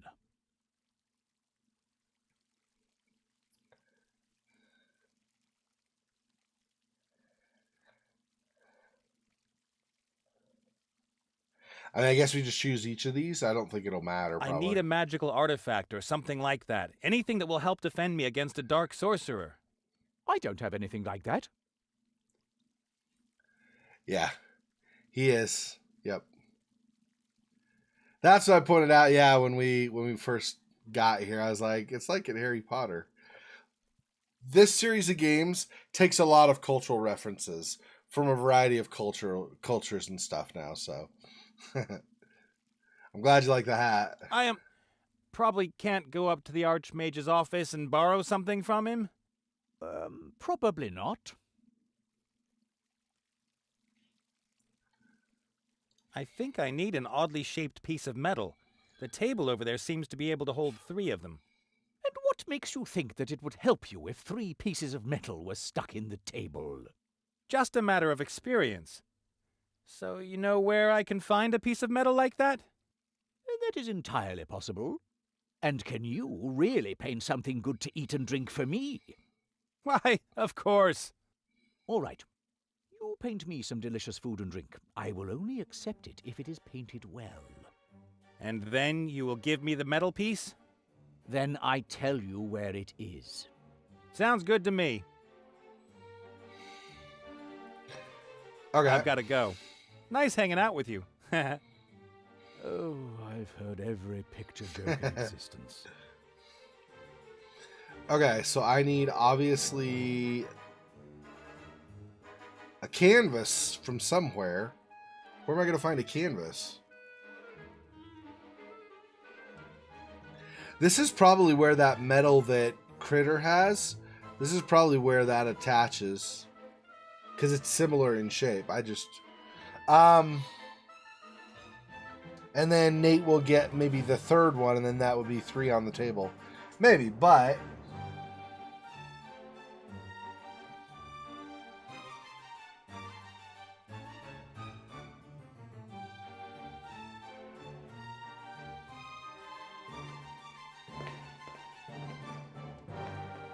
I mean, I guess we just choose each of these. I don't think it'll matter. I Probably. need a magical artifact or something like that. Anything that will help defend me against a dark sorcerer. I don't have anything like that. Yeah, he is. Yep. That's what I pointed out. Yeah, when we first got here, I was like, it's like in Harry Potter. This series of games takes a lot of cultural references from a variety of cultures and stuff now. So I'm glad you like the hat. I probably can't go up to the Archmage's office and borrow something from him. Probably not. I think I need an oddly shaped piece of metal. The table over there seems to be able to hold 3 of them. And what makes you think that it would help you if 3 pieces of metal were stuck in the table? Just a matter of experience. So you know where I can find a piece of metal like that? That is entirely possible. And can you really paint something good to eat and drink for me? Why, of course. All right. You paint me some delicious food and drink. I will only accept it if it is painted well. And then you will give me the metal piece? Then I tell you where it is. Sounds good to me. Okay. I've got to go. Nice hanging out with you. Oh, I've heard every picture joke in existence. Okay, so I need obviously a canvas from somewhere. Where am I going to find a canvas? This is probably where that metal that Critter has. This is probably where that attaches. Because it's similar in shape. And then Nate will get maybe the third one, and then that would be 3 on the table. Maybe, but...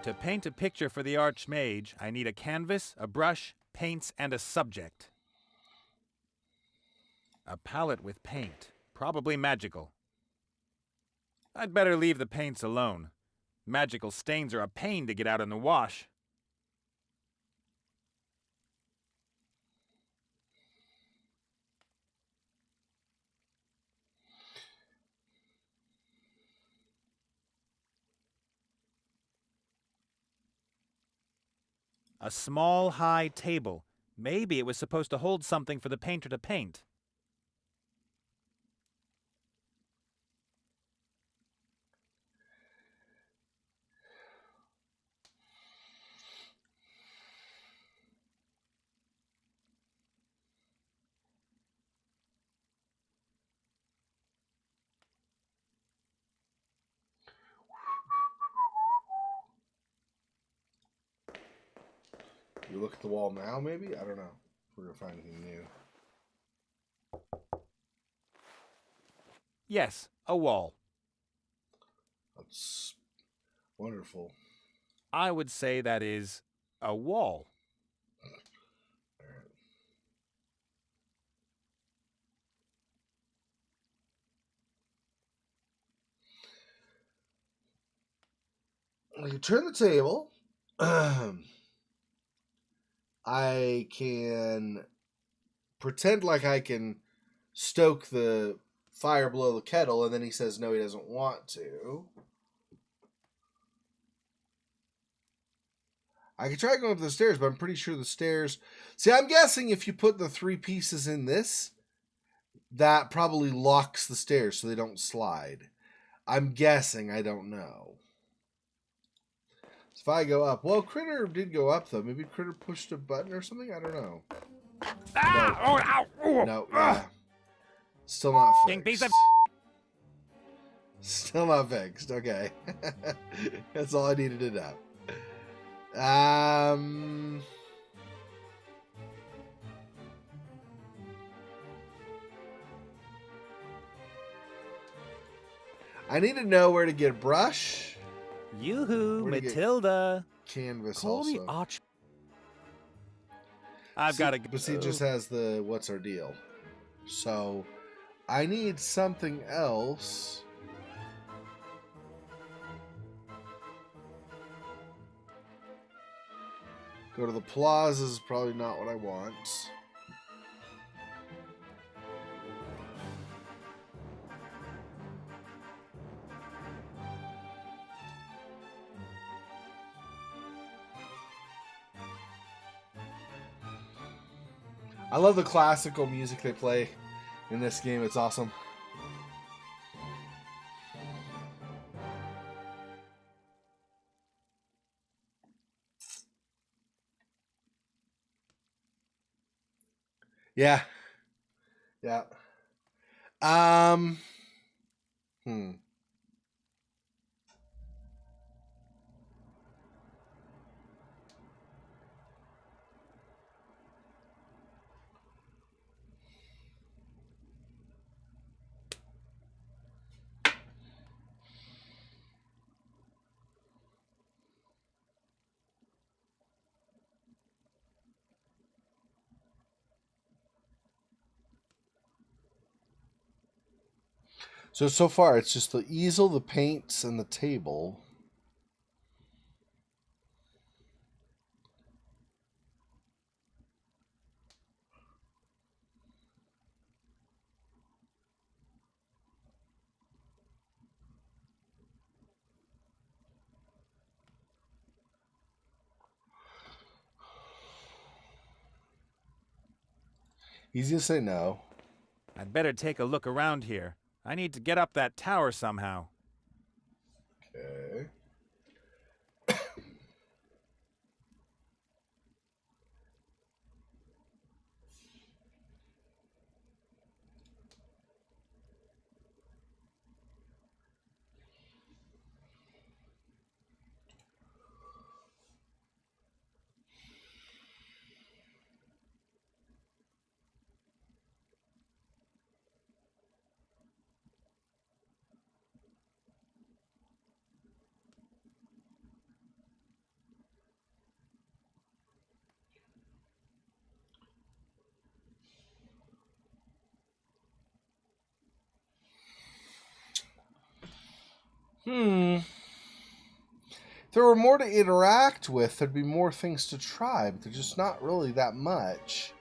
To paint a picture for the Archmage, I need a canvas, a brush, paints, and a subject. A palette with paint. Probably magical. I'd better leave the paints alone. Magical stains are a pain to get out in the wash. A small, high table. Maybe it was supposed to hold something for the painter to paint. You look at the wall now, maybe? I don't know if we're going to find anything new. Yes, a wall. That's wonderful. I would say that is a wall. You turn the table. I can pretend like I can stoke the fire below the kettle, and then he says no, he doesn't want to. I could try going up the stairs, but I'm pretty sure the stairs... See, I'm guessing if you put the 3 pieces in this, that probably locks the stairs so they don't slide. I'm guessing, I don't know. So if I go up, well, Critter did go up though. Maybe Critter pushed a button or something. I don't know. Ah! Oh, ow! Ooh. No, yeah, still not King piece fixed. of Still not fixed. Okay, that's all I needed to know. I need to know where to get a brush. Yoo-hoo, Where'd he get- Matilda. Canvas Call the also. I've got to go. But see, it just has the what's our deal. So I need something else. Go to the plaza is probably not what I want. I love the classical music they play in this game. It's awesome. Yeah. Yeah. Hmm. So far, it's just the easel, the paints, and the table. Easy to say no. I'd better take a look around here. I need to get up that tower somehow. Okay. If there were more to interact with, there'd be more things to try, but there's just not really that much.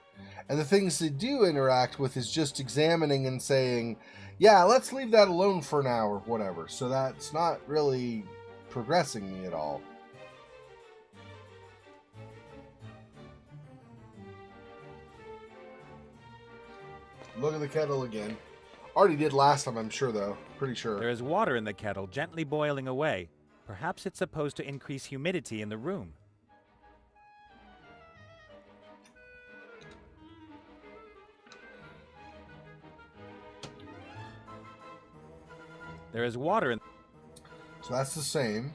And the things they do interact with is just examining and saying, yeah, let's leave that alone for now or whatever. So that's not really progressing me at all. Look at the kettle again. Already did last time, I'm sure, though. Pretty sure. There is water in the kettle, gently boiling away. Perhaps it's supposed to increase humidity in the room. There is water in... So that's the same.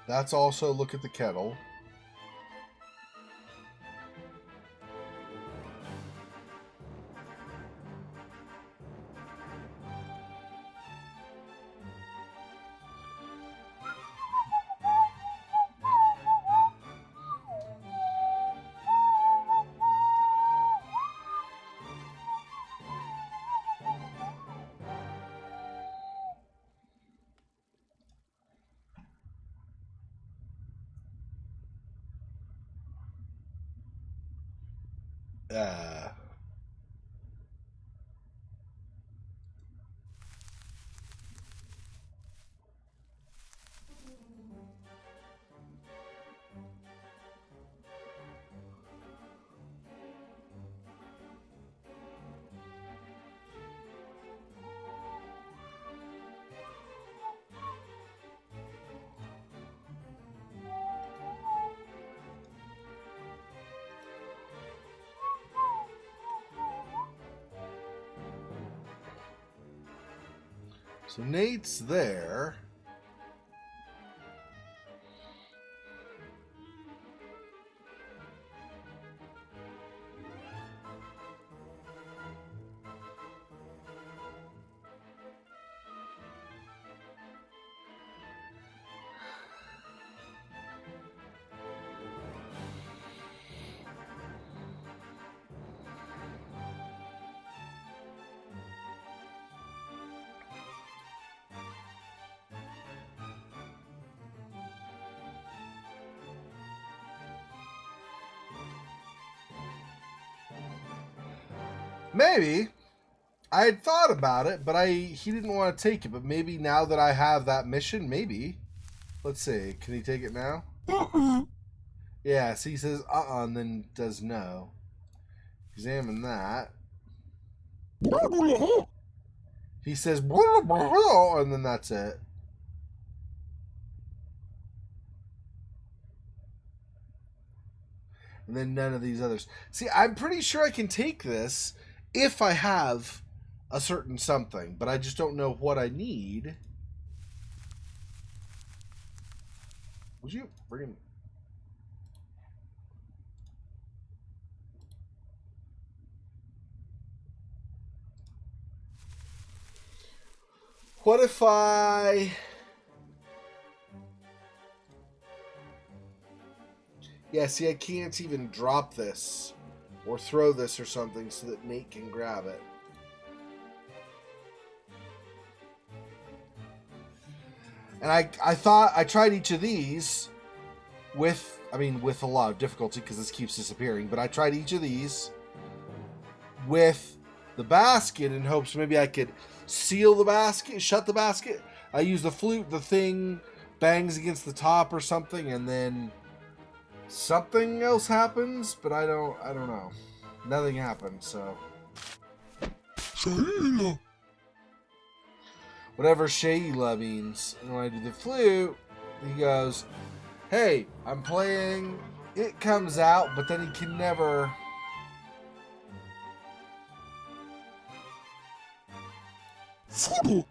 That's also look at the kettle. Uh, So Nate's there. Maybe. I had thought about it, but he didn't want to take it. But maybe now that I have that mission, maybe. Let's see. Can he take it now? Yeah, so he says and then does no. Examine that. He says and then that's it. And then none of these others. See, I'm pretty sure I can take this if I have a certain something, but I just don't know what I need. Would you bring? What if I? Yeah, see, I can't even drop this or throw this or something so that Nate can grab it. And I thought I tried each of these with a lot of difficulty because this keeps disappearing, but I tried each of these with the basket in hopes maybe I could seal the basket, shut the basket. I use the flute, the thing bangs against the top or something, and then something else happens, but I don't know. Nothing happens, so. Sheila. Whatever Sheila means. And when I do the flute, he goes, hey, I'm playing. It comes out, but then he can never. Fudo.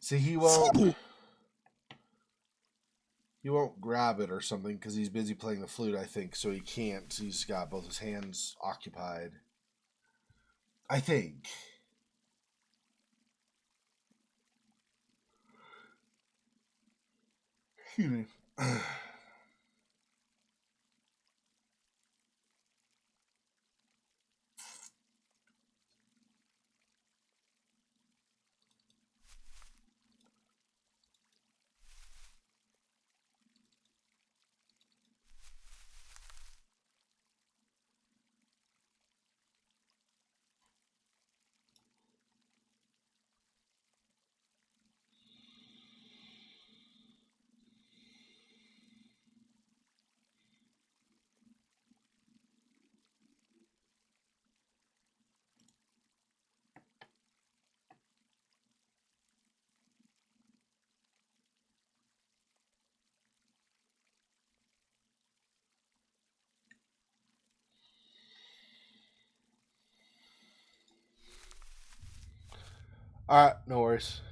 See, he won't grab it or something because he's busy playing the flute, I think, so he can't. So he's got both his hands occupied. I think. Excuse me. All right, no worries.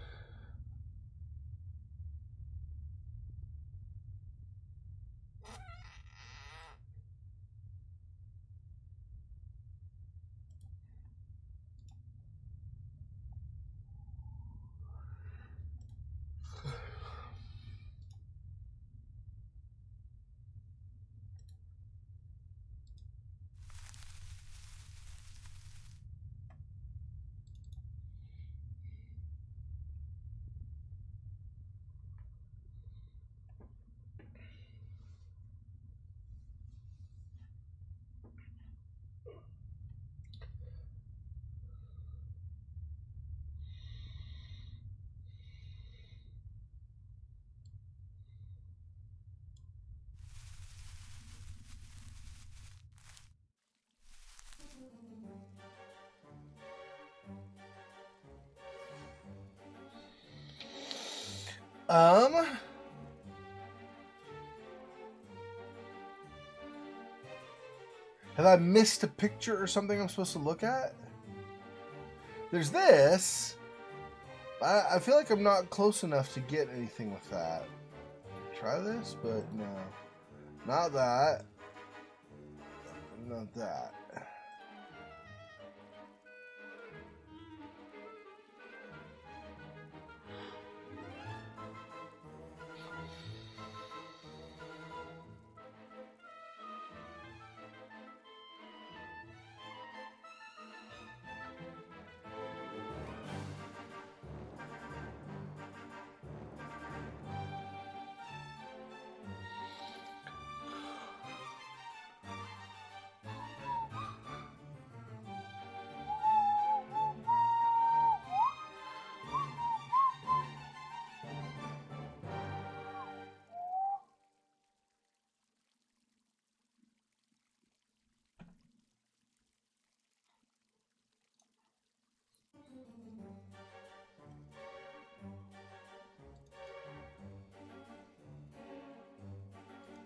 Um, Have I missed a picture or something I'm supposed to look at? There's this. I feel like I'm not close enough to get anything with that. Try this, but no. Not that. Not that.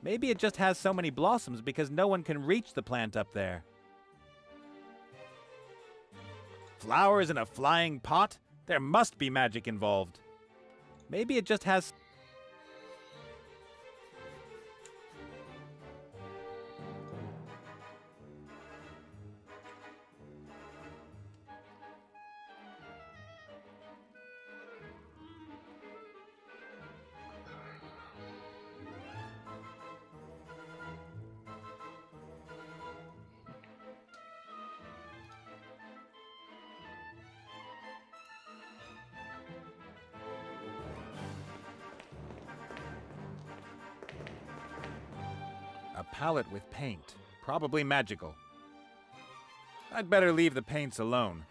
Maybe it just has so many blossoms because no one can reach the plant up there. Flowers in a flying pot? There must be magic involved. Maybe it just has... A palette with paint. Probably magical. I'd better leave the paints alone.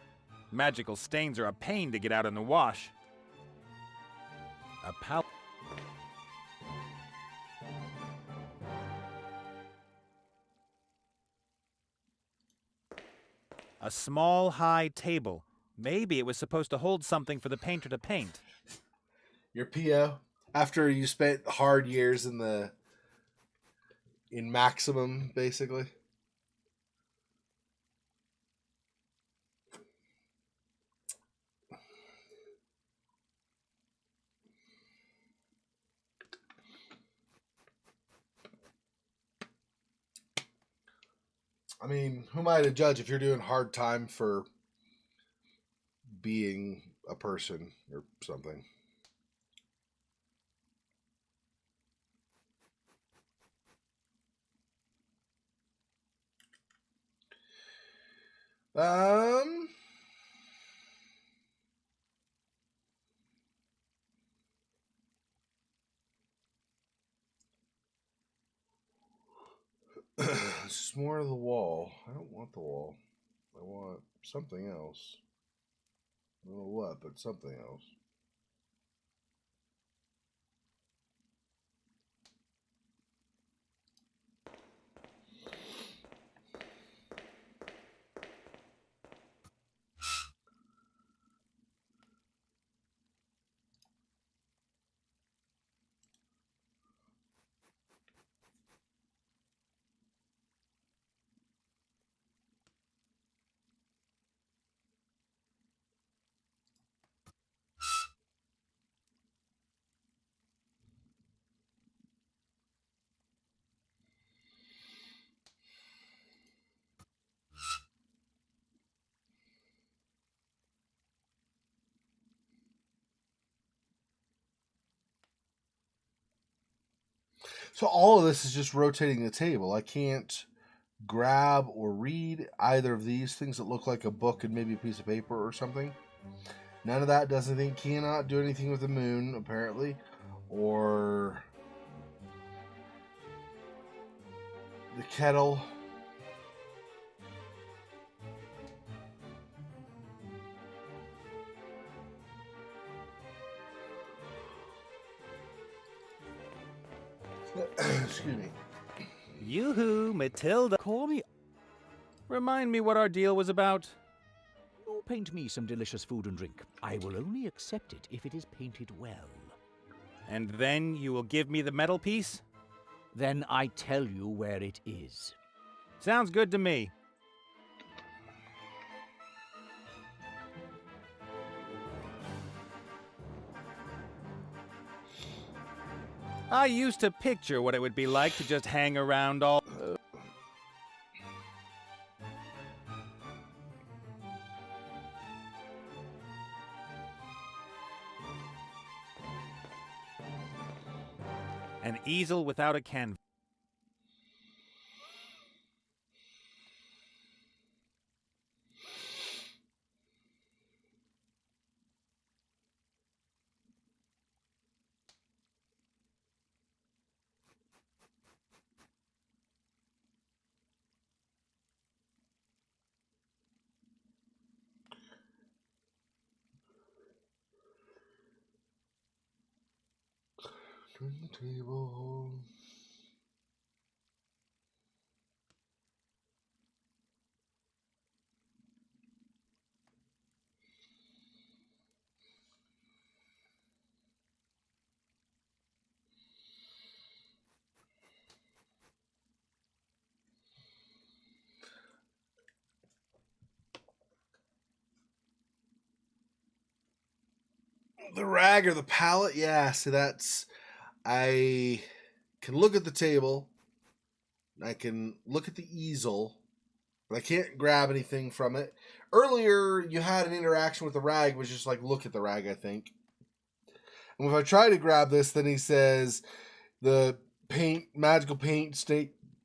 Magical stains are a pain to get out in the wash. A palette... A small, high table. Maybe it was supposed to hold something for the painter to paint. Your PO, after you spent hard years in maximum, basically. I mean, who am I to judge if you're doing hard time for being a person or something? It's just more of the wall. I don't want the wall. I want something else. I don't know what, but something else. So all of this is just rotating the table. I can't grab or read either of these things that look like a book and maybe a piece of paper or something. None of that does anything. Cannot do anything with the moon, apparently. Or the kettle. Excuse me. Yoo-hoo, Matilda. Call me. Remind me what our deal was about. You paint me some delicious food and drink. I will only accept it if it is painted well. And then you will give me the metal piece? Then I tell you where it is. Sounds good to me. I used to picture what it would be like to just hang around all... An easel without a canvas. Turn the table. The rag or the pallet, yeah. So that's, I can look at the table. I can look at the easel, but I can't grab anything from it. Earlier, you had an interaction with the rag, which is just like look at the rag, I think. And if I try to grab this, then he says the magical paint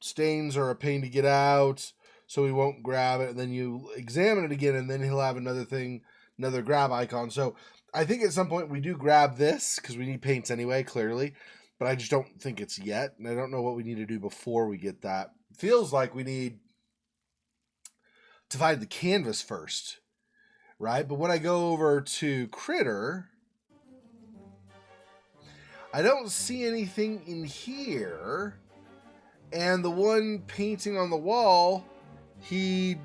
stains are a pain to get out, so he won't grab it. And then you examine it again, and then he'll have another grab icon. So I think at some point we do grab this because we need paints anyway, clearly. But I just don't think it's yet, and I don't know what we need to do before we get that. It feels like we need to find the canvas first, right? But when I go over to Critter, I don't see anything in here. And the one painting on the wall, he,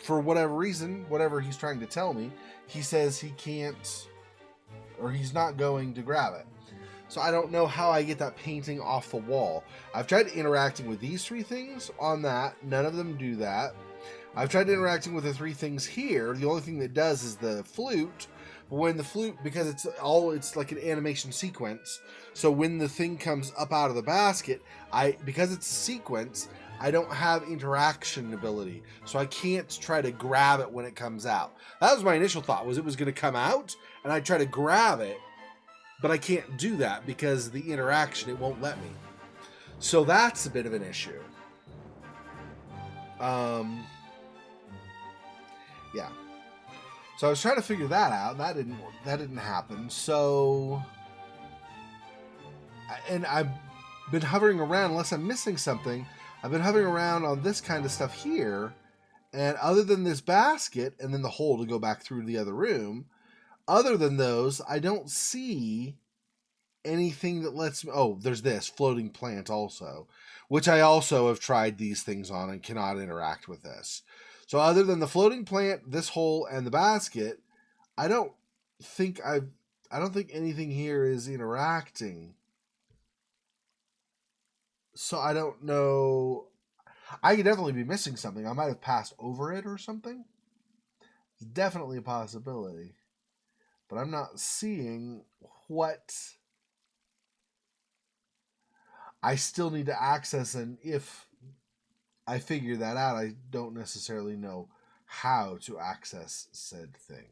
for whatever reason, whatever he's trying to tell me, he says he can't, or he's not going to grab it. So I don't know how I get that painting off the wall. I've tried interacting with these three things on that. None of them do that. I've tried interacting with the three things here. The only thing that does is the flute. But when the flute, because it's like an animation sequence. So when the thing comes up out of the basket, because it's a sequence, I don't have interaction ability. So I can't try to grab it when it comes out. That was my initial thought, was it was going to come out and I'd try to grab it. But I can't do that because the interaction, it won't let me. So that's a bit of an issue. Yeah. So I was trying to figure that out. That didn't happen. So, and I've been hovering around, unless I'm missing something, I've been hovering around on this kind of stuff here. And other than this basket, and then the hole to go back through to the other room, other than those, I don't see anything that lets me... Oh, there's this floating plant also, which I also have tried these things on and cannot interact with this. So other than the floating plant, this hole, and the basket, I don't think anything here is interacting. So I don't know. I could definitely be missing something. I might have passed over it or something. It's definitely a possibility. But I'm not seeing what I still need to access, and if I figure that out, I don't necessarily know how to access said thing.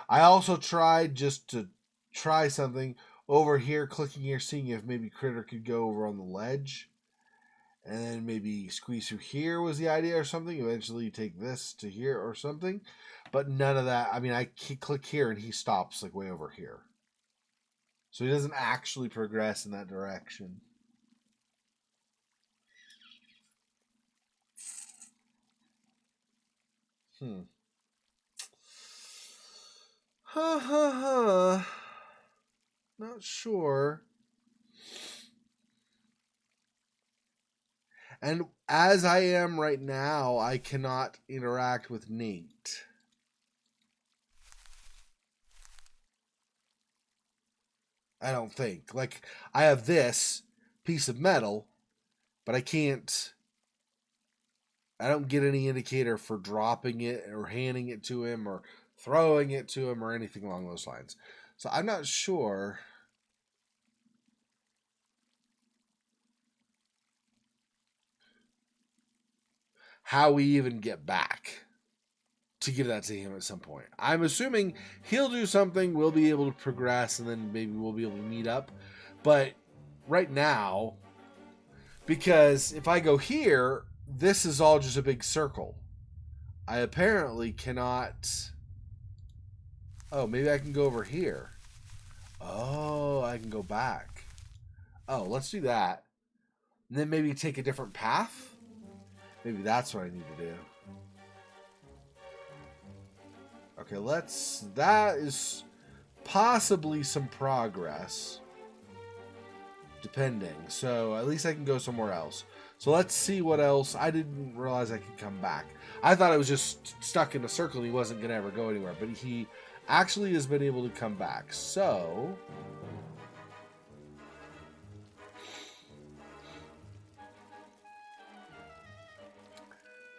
I also tried just to try something over here, clicking here, seeing if maybe Critter could go over on the ledge, and then maybe squeeze through here was the idea or something. Eventually you take this to here or something, but none of that. I mean, I click here and he stops like way over here. So he doesn't actually progress in that direction. Not sure. And as I am right now, I cannot interact with Nate. I don't think. Like, I have this piece of metal, but I can't I don't get any indicator for dropping it or handing it to him or throwing it to him or anything along those lines. So I'm not sure how we even get back to give that to him at some point. I'm assuming he'll do something, we'll be able to progress, and then maybe we'll be able to meet up. But right now, because if I go here, this is all just a big circle. I apparently cannot... Oh, maybe I can go over here. Oh, I can go back. Oh, let's do that. And then maybe take a different path? Maybe that's what I need to do. Okay, let's... That is possibly some progress. Depending. So, at least I can go somewhere else. So, let's see what else. I didn't realize I could come back. I thought I was just stuck in a circle and he wasn't going to ever go anywhere. But he actually has been able to come back. So...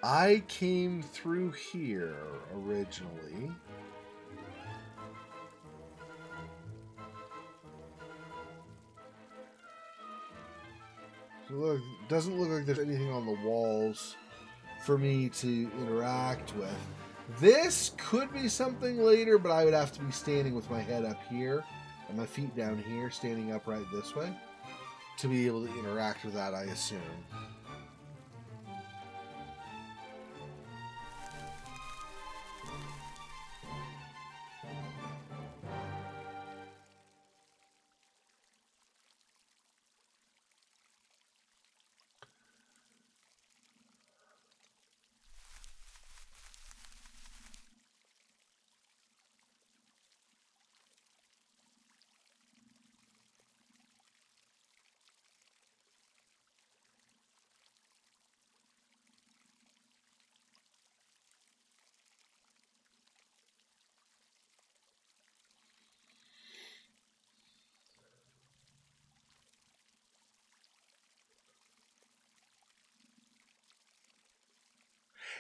I came through here originally. So look, doesn't look like there's anything on the walls for me to interact with. This could be something later, but I would have to be standing with my head up here and my feet down here, standing upright this way, to be able to interact with that, I assume.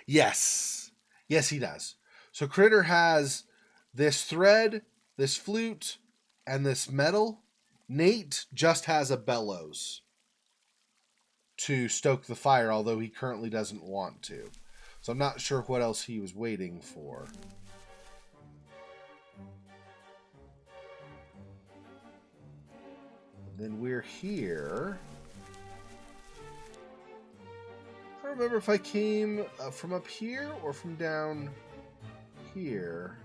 Yes. Yes, he does. So Critter has this thread, this flute, and this metal. Nate just has a bellows to stoke the fire, although he currently doesn't want to. So I'm not sure what else he was waiting for. Then we're here. I don't remember if I came from up here or from down here.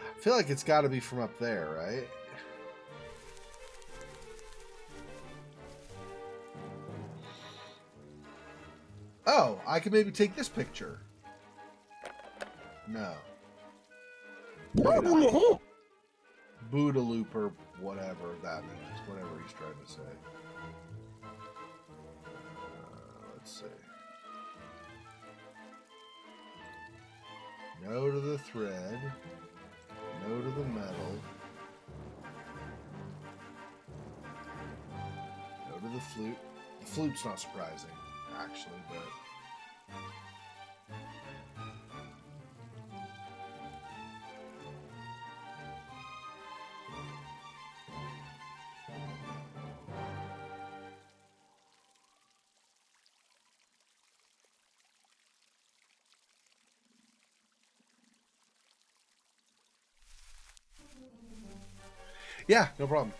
I feel like it's got to be from up there, right? Oh, I could maybe take this picture. No. Boodaloop or whatever that means. Whatever he's trying to say. Let's see. No to the thread. No to the metal. No to the flute. The flute's not surprising, actually, but... Yeah, no problem.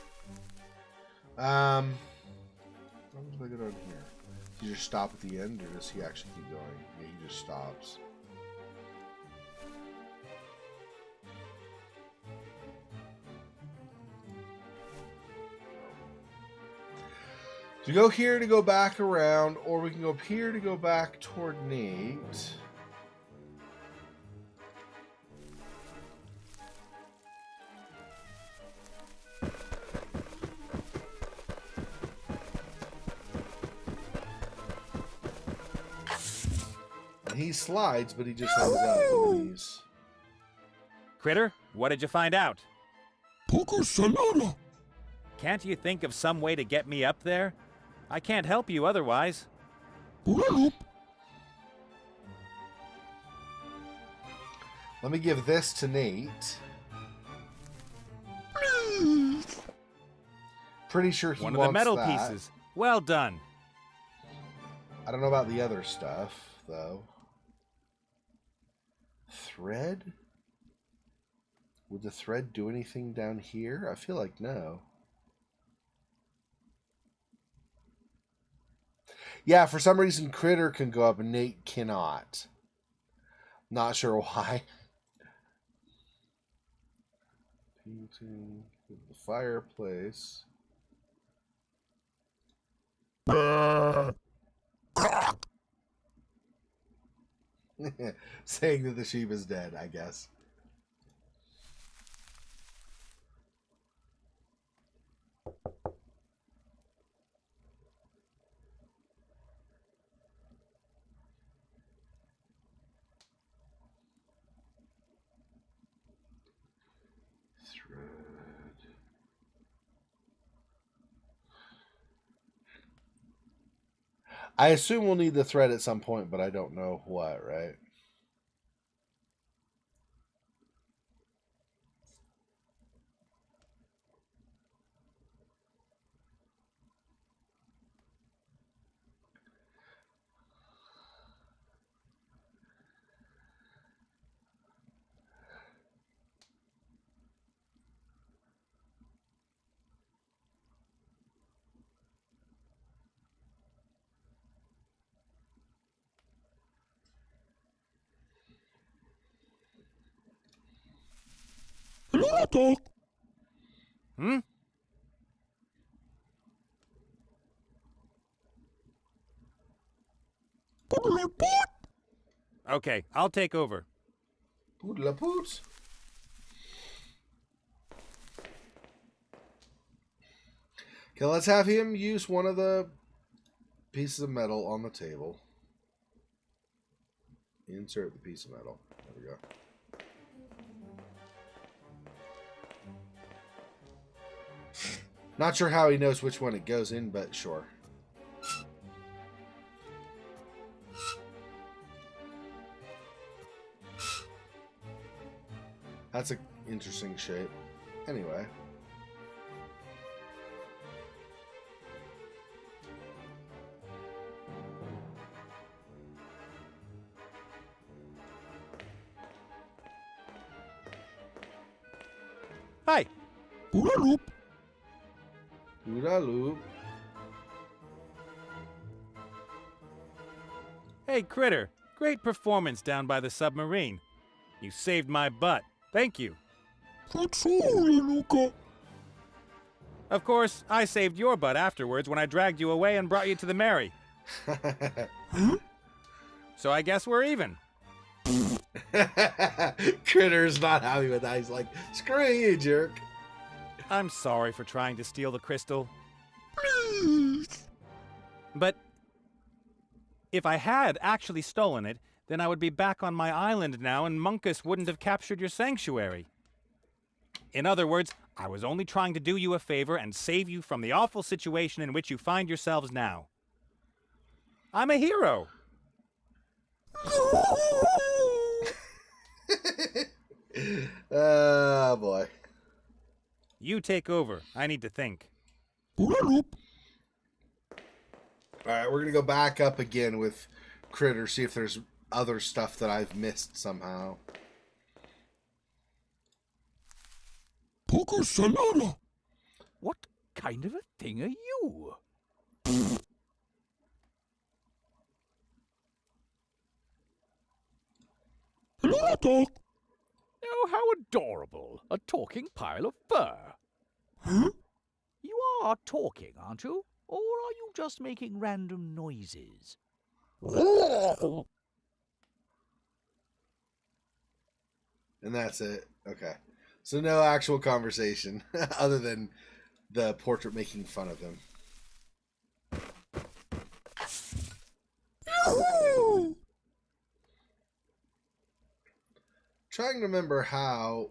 How do I get on here? Does he just stop at the end, or does he actually keep going? Yeah, he just stops. So we go here to go back around, or we can go up here to go back toward Nate. He slides, but he just ends up with these. Critter, what did you find out? Poco Salana. Can't you think of some way to get me up there? I can't help you otherwise. Boodaloop. Let me give this to Nate. Please. Pretty sure he One of wants the metal that. pieces. Well done. I don't know about the other stuff, though. Thread? Would the thread do anything down here? I feel like no. Yeah, for some reason Critter can go up and Nate cannot. Not sure why. Painting the fireplace. Saying that the sheep is dead, I guess. Thread. I assume we'll need the thread at some point, but I don't know what, right? Hello, Hmm? Okay, I'll take over. Poodle poot. Okay, let's have him use one of the pieces of metal on the table. Insert the piece of metal. There we go. Not sure how he knows which one it goes in, but sure. That's an interesting shape. Anyway. Hi. Oodaloop. Oodaloo. Hey, Critter. Great performance down by the submarine. You saved my butt. Thank you. That's all, Lenuka. Of course, I saved your butt afterwards when I dragged you away and brought you to the Mary. Huh? So I guess we're even. Critter's not happy with that. He's like, screw you, jerk. I'm sorry for trying to steal the crystal. Please. But if I had actually stolen it, then I would be back on my island now and Munkus wouldn't have captured your sanctuary. In other words, I was only trying to do you a favor and save you from the awful situation in which you find yourselves now. I'm a hero. Oh, boy. You take over. I need to think. Oodaloop. All right, we're going to go back up again with Critter, see if there's other stuff that I've missed somehow. Poco Salala. What kind of a thing are you? Hello, Doc. Oh, how adorable. A talking pile of fur. Huh? You are talking, aren't you? Or are you just making random noises? And that's it. Okay. So no actual conversation other than the portrait making fun of him. Yahoo! Trying to remember how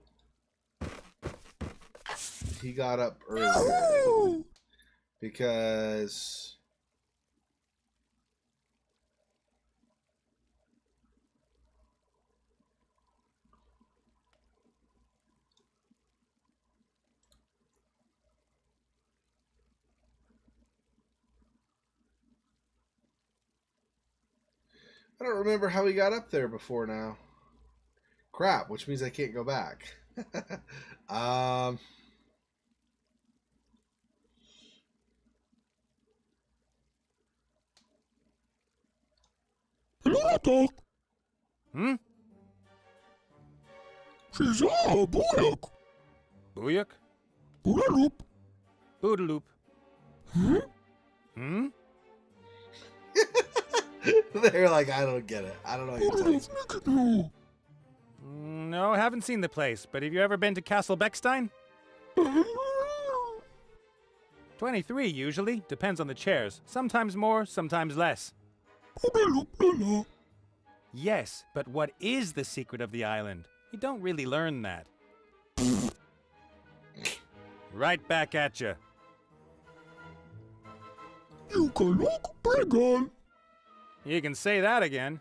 he got up earlier. Yahoo! Because I don't remember how we got up there before now. Crap, which means I can't go back. Lunatok! Hmm? She's a boyak! Booyak? Boodaloop! Boodaloop. Hmm? Hmm? They're like, I don't get it. I don't know what you're talking Boodaloop, look at you! No, haven't seen the place, but have you ever been to Castle Beckstein? 23 usually, depends on the chairs. Sometimes more, sometimes less. Boodaloop, lala! Yes, but what is the secret of the island? You don't really learn that. Right back at you. You can look pagan! You can say that again.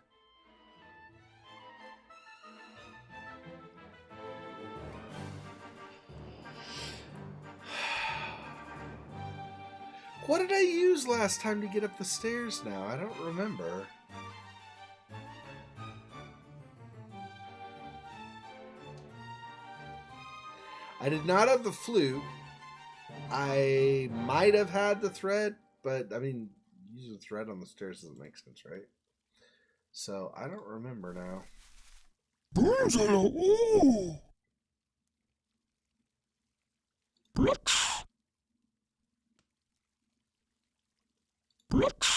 What did I use last time to get up the stairs now? I don't remember. I did not have the flute. I might have had the thread, but I mean, using thread on the stairs doesn't make sense, right? So I don't remember now. Boomzilla, ooh! Plex! Plex!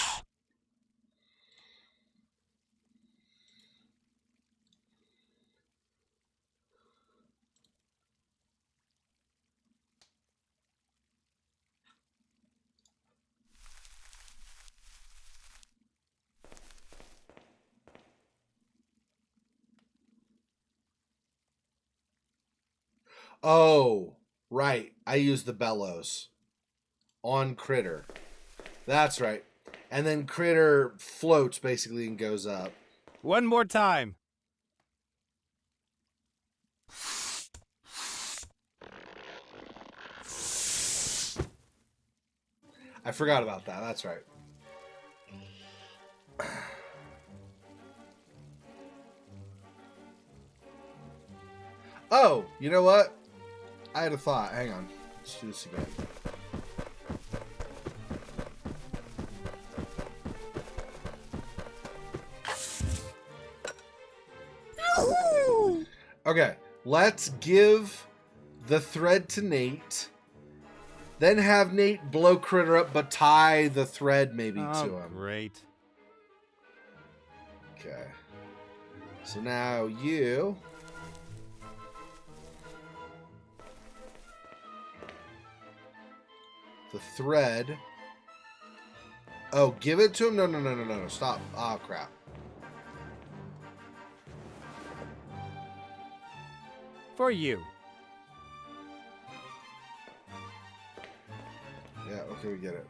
Oh, right. I used the bellows on Critter. That's right. And then Critter floats basically and goes up. One more time. I forgot about that. That's right. Oh, you know what? I had a thought. Hang on. Let's do this again. Yahoo! Okay, let's give the thread to Nate. Then have Nate blow Critter up, but tie the thread maybe to him. Great. Okay. So now you... The thread. Oh, give it to him? No. Stop. Oh, crap. For you. Yeah, okay, we get it.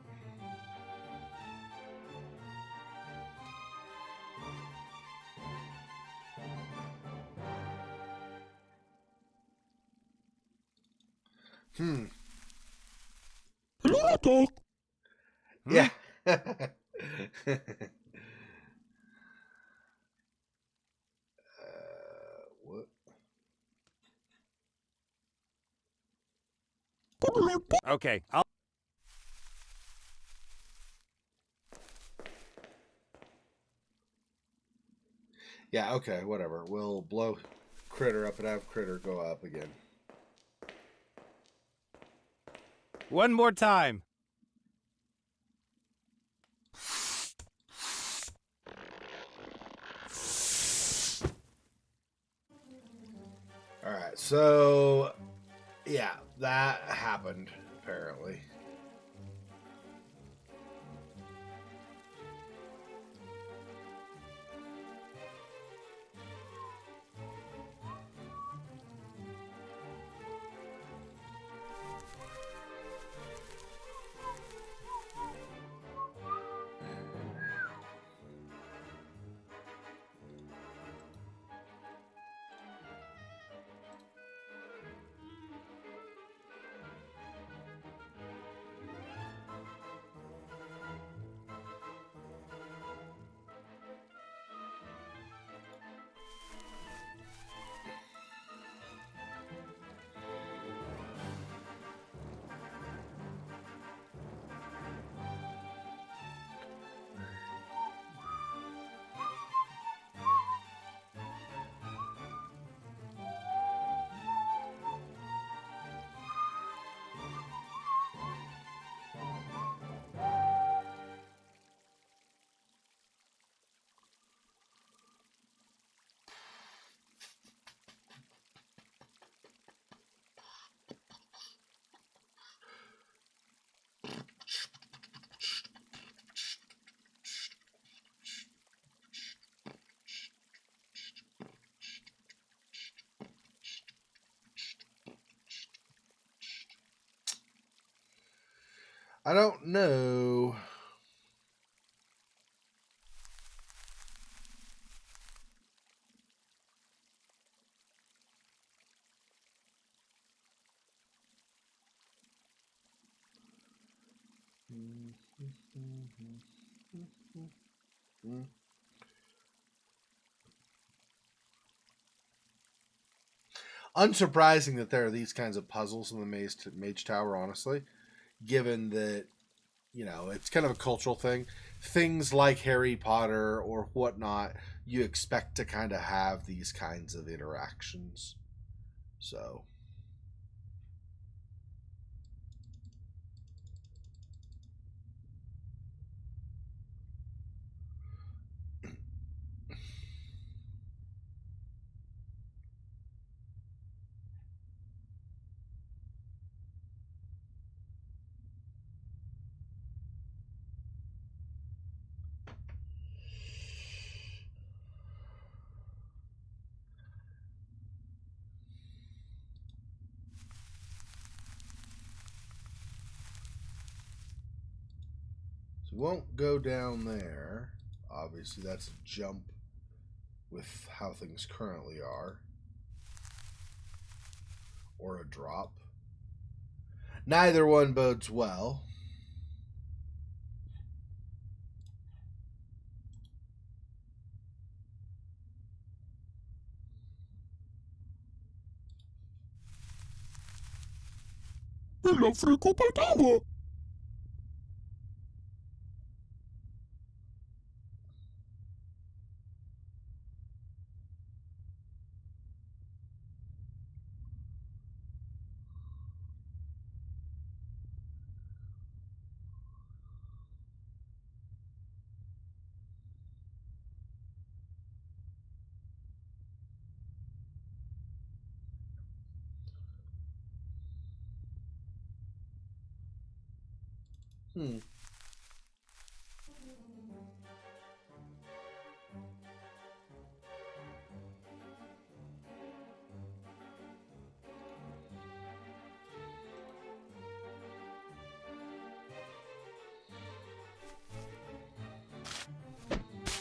Lunatok! Yeah. What? Okay, I'll... Yeah, okay, whatever. We'll blow Critter up and have Critter go up again. One more time. Alright, so... Yeah, that happened, apparently. I don't know. Unsurprising that there are these kinds of puzzles in the Mage Tower, honestly, given that, it's kind of a cultural thing. Things like Harry Potter or whatnot, you expect to kind of have these kinds of interactions. So. So won't go down there. Obviously, that's a jump with how things currently are. Or a drop. Neither one bodes well. La frequentava.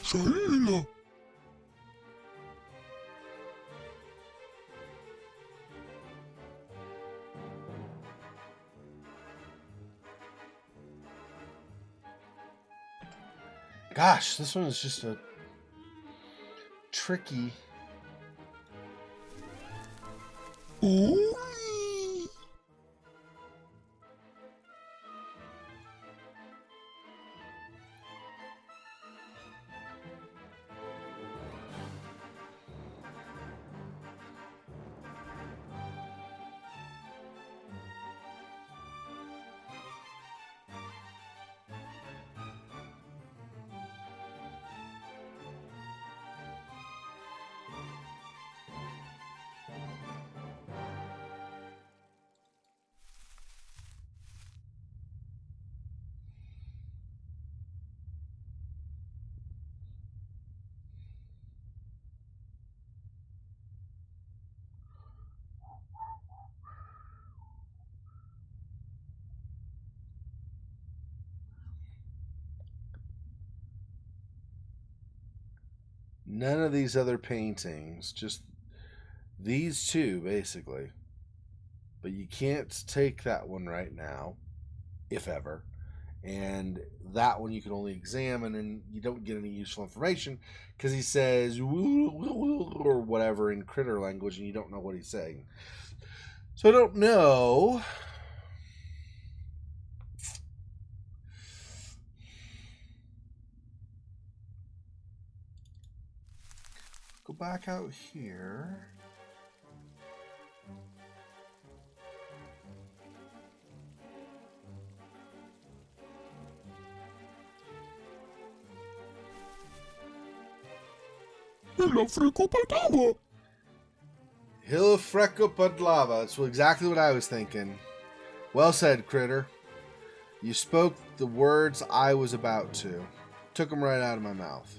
Saíla. Gosh, this one is just a tricky. Oi. None of these other paintings, just these two, basically. But you can't take that one right now, if ever. And that one you can only examine, and you don't get any useful information because he says or whatever in critter language, and you don't know what he's saying. So I don't know. Go back out here. La frequentava. Hill Frecopodlava. That's exactly what I was thinking. Well said, critter. You spoke the words I was about to. Took them right out of my mouth.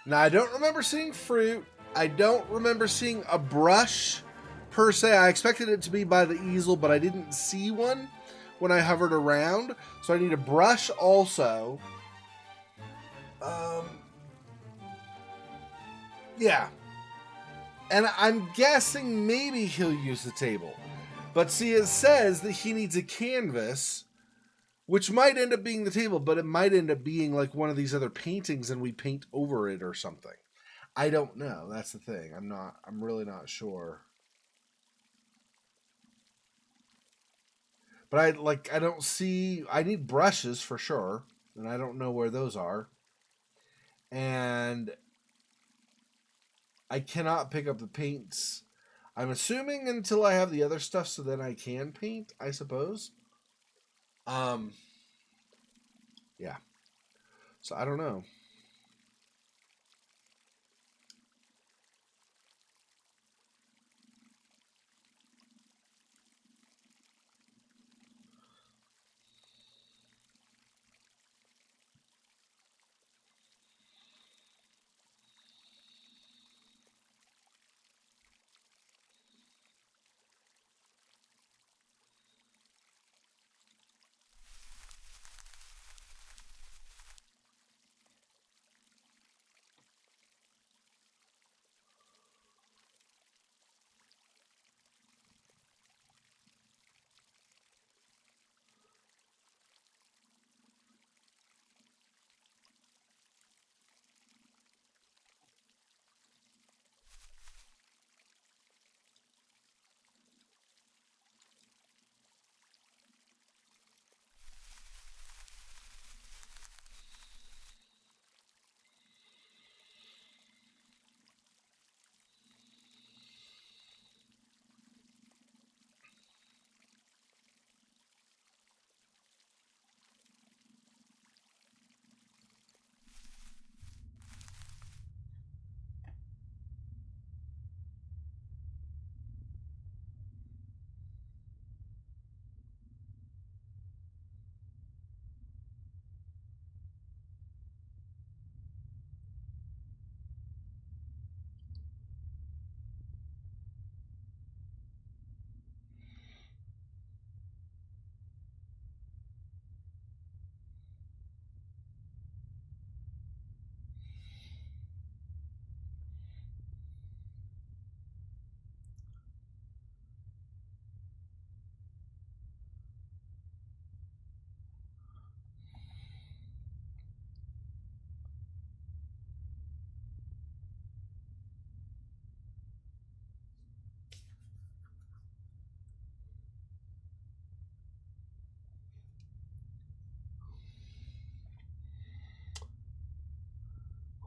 Now, I don't remember seeing fruit. I don't remember seeing a brush per se. I expected it to be by the easel, but I didn't see one when I hovered around. So I need a brush also. Yeah. And I'm guessing maybe he'll use the table. But see, it says that he needs a canvas, which might end up being the table, but it might end up being like one of these other paintings and we paint over it or something. I don't know. That's the thing. I'm really not sure. But I don't see, I need brushes for sure, and I don't know where those are. And I cannot pick up the paints. I'm assuming until I have the other stuff, so then I can paint, I suppose. Yeah. So I don't know.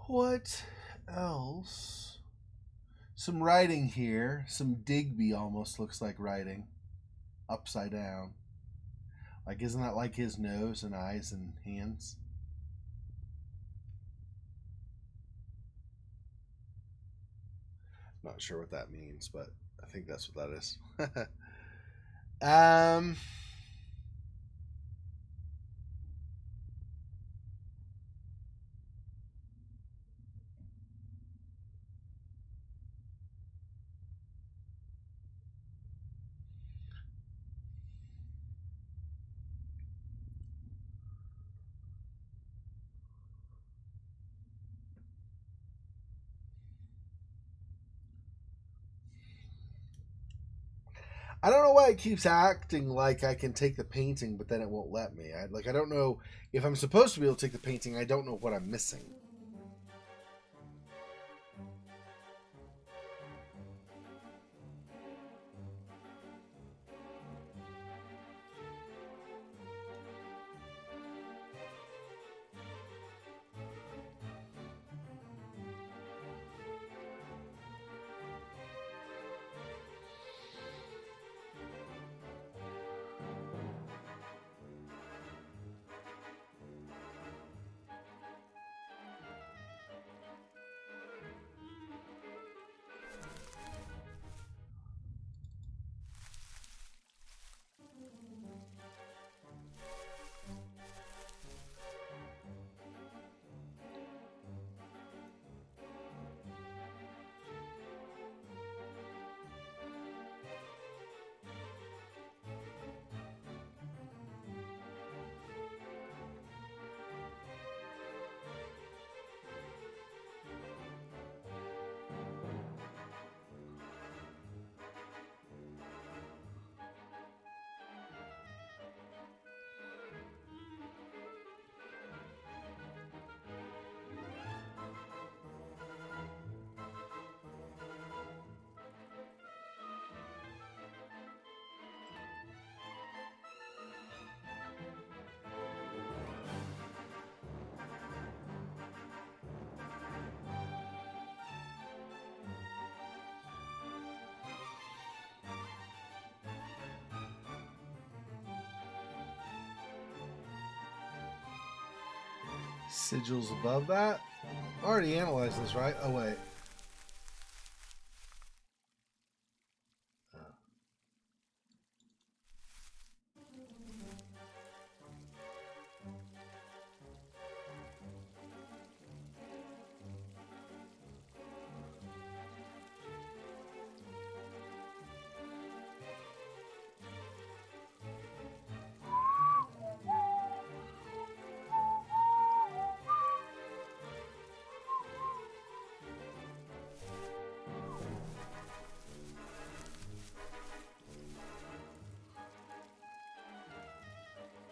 What else? Some writing here. Some Digby almost looks like writing. Upside down. Like, isn't that like his nose and eyes and hands? Not sure what that means, but I think that's what that is. um, I don't know why it keeps acting like I can take the painting, but then it won't let me. I don't know if I'm supposed to be able to take the painting. I don't know what I'm missing. Sigils above that. Already analyzed this, right? Oh, wait.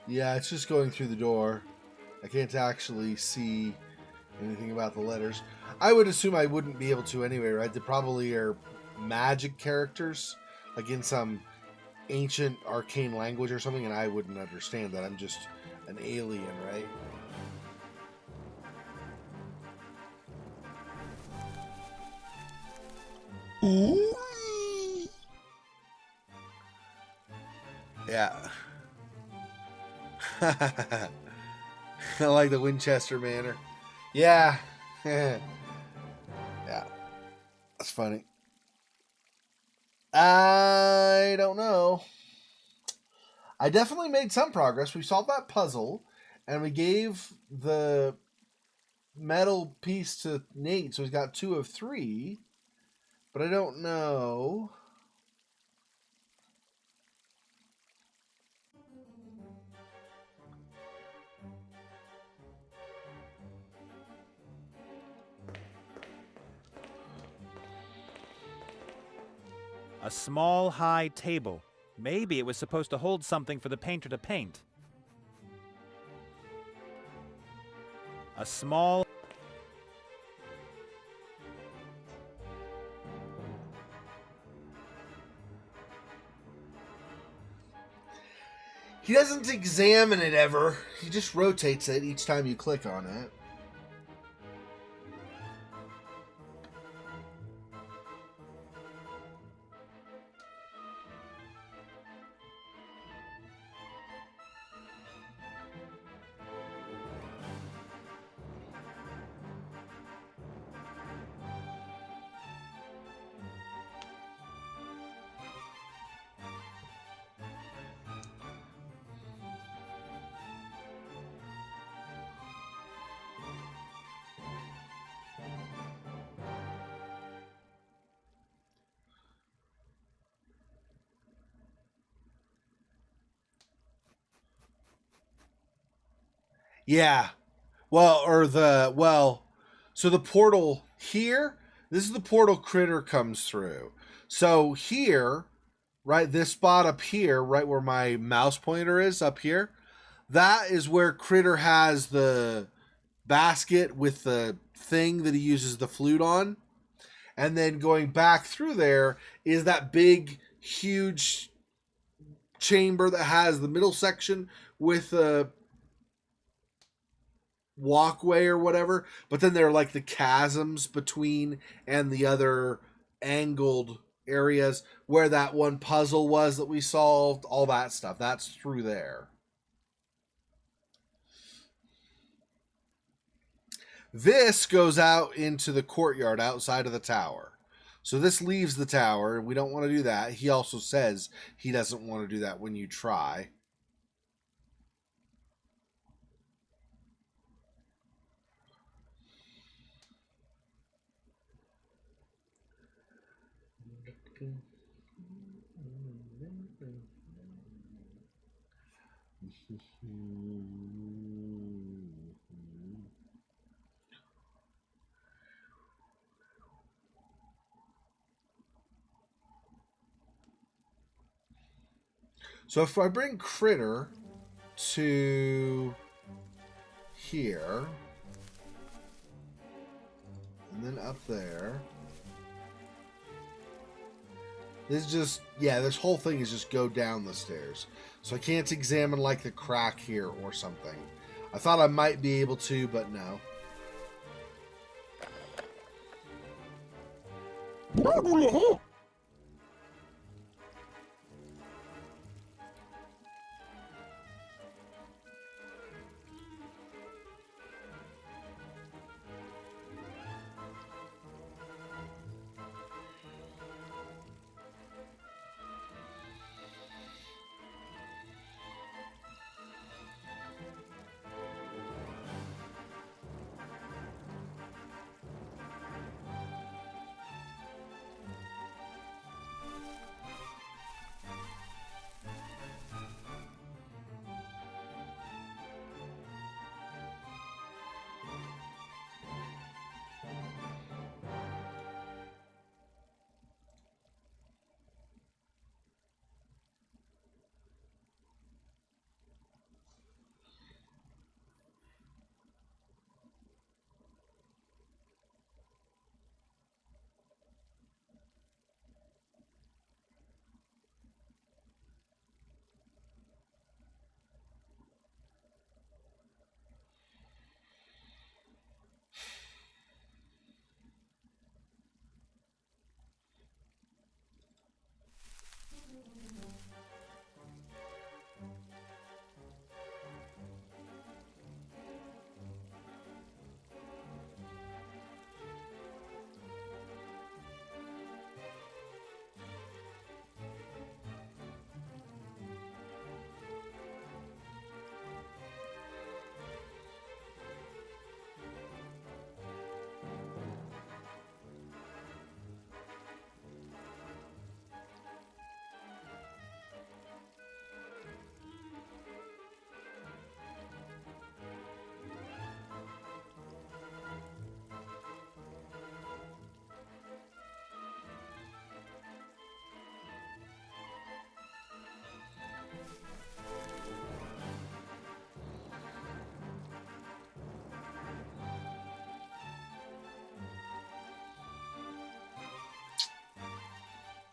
Yeah, it's just going through the door. I can't actually see anything about the letters. I would assume I wouldn't be able to anyway, right? They probably are magic characters, like in some ancient arcane language or something, and I wouldn't understand that. I'm just an alien, right? Ooh. Yeah. I like the Winchester Manor. Yeah. Yeah. That's funny. I don't know. I definitely made some progress. We solved that puzzle, and we gave the metal piece to Nate, so he's got 2 of 3. But I don't know. A small, high table. Maybe it was supposed to hold something for the painter to paint. A small... He doesn't examine it ever. He just rotates it each time you click on it. Yeah. So the portal here, this is the portal Critter comes through. So here, right, this spot up here, right where my mouse pointer is up here, that is where Critter has the basket with the thing that he uses the flute on. And then going back through there is that big, huge chamber that has the middle section with a walkway or whatever, but then there are like the chasms between and the other angled areas where that one puzzle was that we solved, all that stuff. That's through there. This goes out into the courtyard outside of the tower. So this leaves the tower, and we don't want to do that. He also says he doesn't want to do that when you try. So if I bring Critter to here, and then up there, this is just, yeah, this whole thing is just go down the stairs. So I can't examine like the crack here or something. I thought I might be able to, but no. Bravo,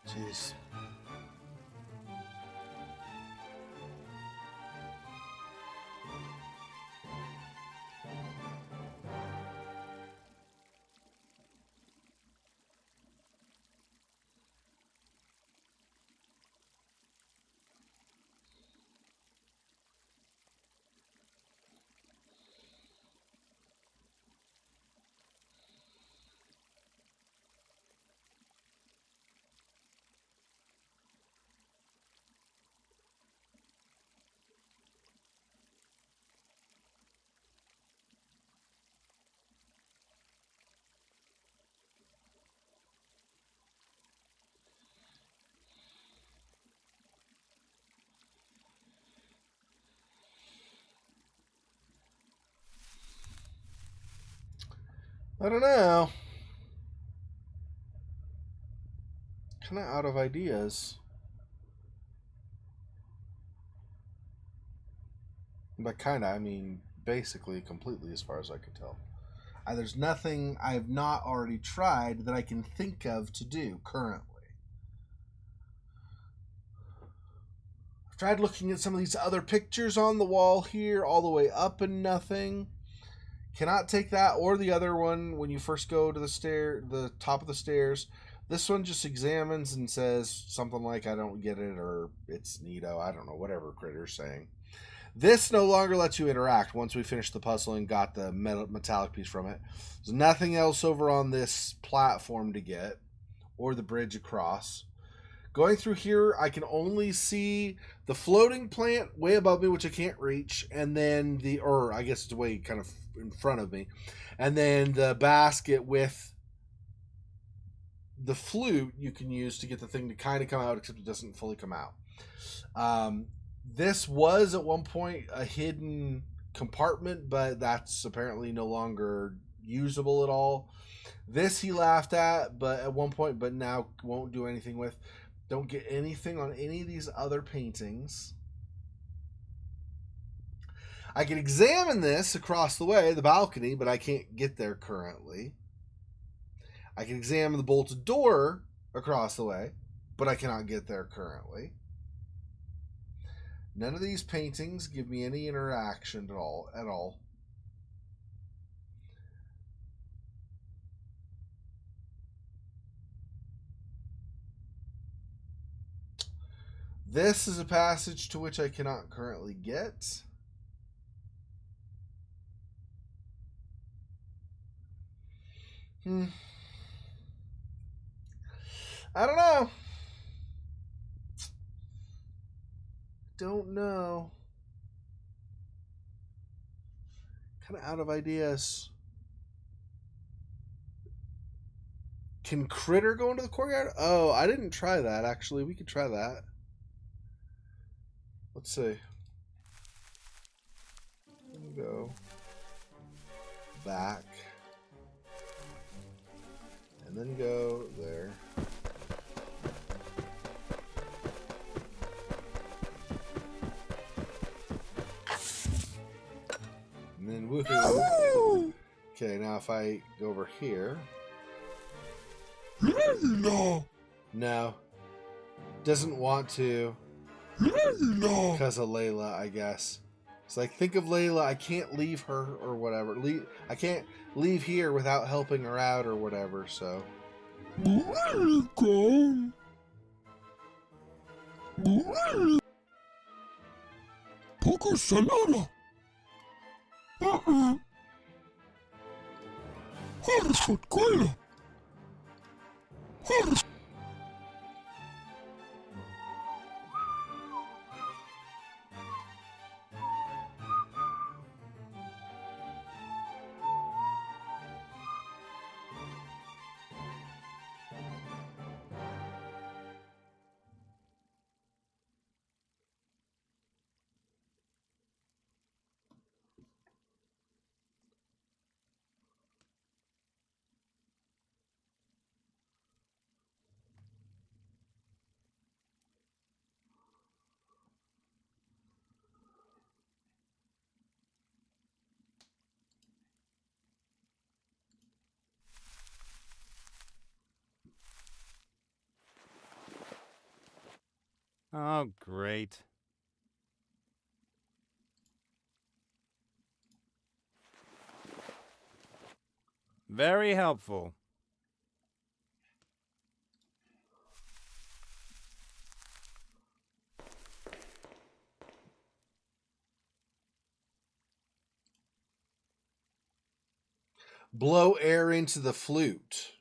Jeez. I don't know. Kind of out of ideas. By kind of, I mean basically completely as far as I could tell. There's nothing I have not already tried that I can think of to do currently. I've tried looking at some of these other pictures on the wall here, all the way up and nothing. Cannot take that or the other one when you first go to the top of the stairs. This one just examines and says something like, I don't get it, or it's neato, I don't know, whatever Critter's saying. This no longer lets you interact once we finished the puzzle and got the metallic piece from it. There's nothing else over on this platform to get, or the bridge across. Going through here, I can only see the floating plant way above me, which I can't reach, and then or I guess it's way kind of in front of me, and then the basket with the flute you can use to get the thing to kind of come out, except it doesn't fully come out. This was at one point a hidden compartment, but that's apparently no longer usable at all. This he laughed at, but at one point, but now won't do anything with. Don't get anything on any of these other paintings. I can examine this across the way, the balcony, but I can't get there currently. I can examine the bolted door across the way, but I cannot get there currently. None of these paintings give me any interaction at all. This is a passage to which I cannot currently get. I don't know. Don't know. Kind of out of ideas. Can Critter go into the courtyard? Oh, I didn't try that, actually. We could try that. Let's see. Go back. And then go there. And then woohoo. Okay, now if I go over here. No. No. Doesn't want to. No. Because of Layla, I guess. It's like, think of Layla. I can't leave her or whatever. I can't leave here without helping her out or whatever, so. Poco salada. Harrisford cola. Harris. Oh, great. Very helpful. Blow air into the flute.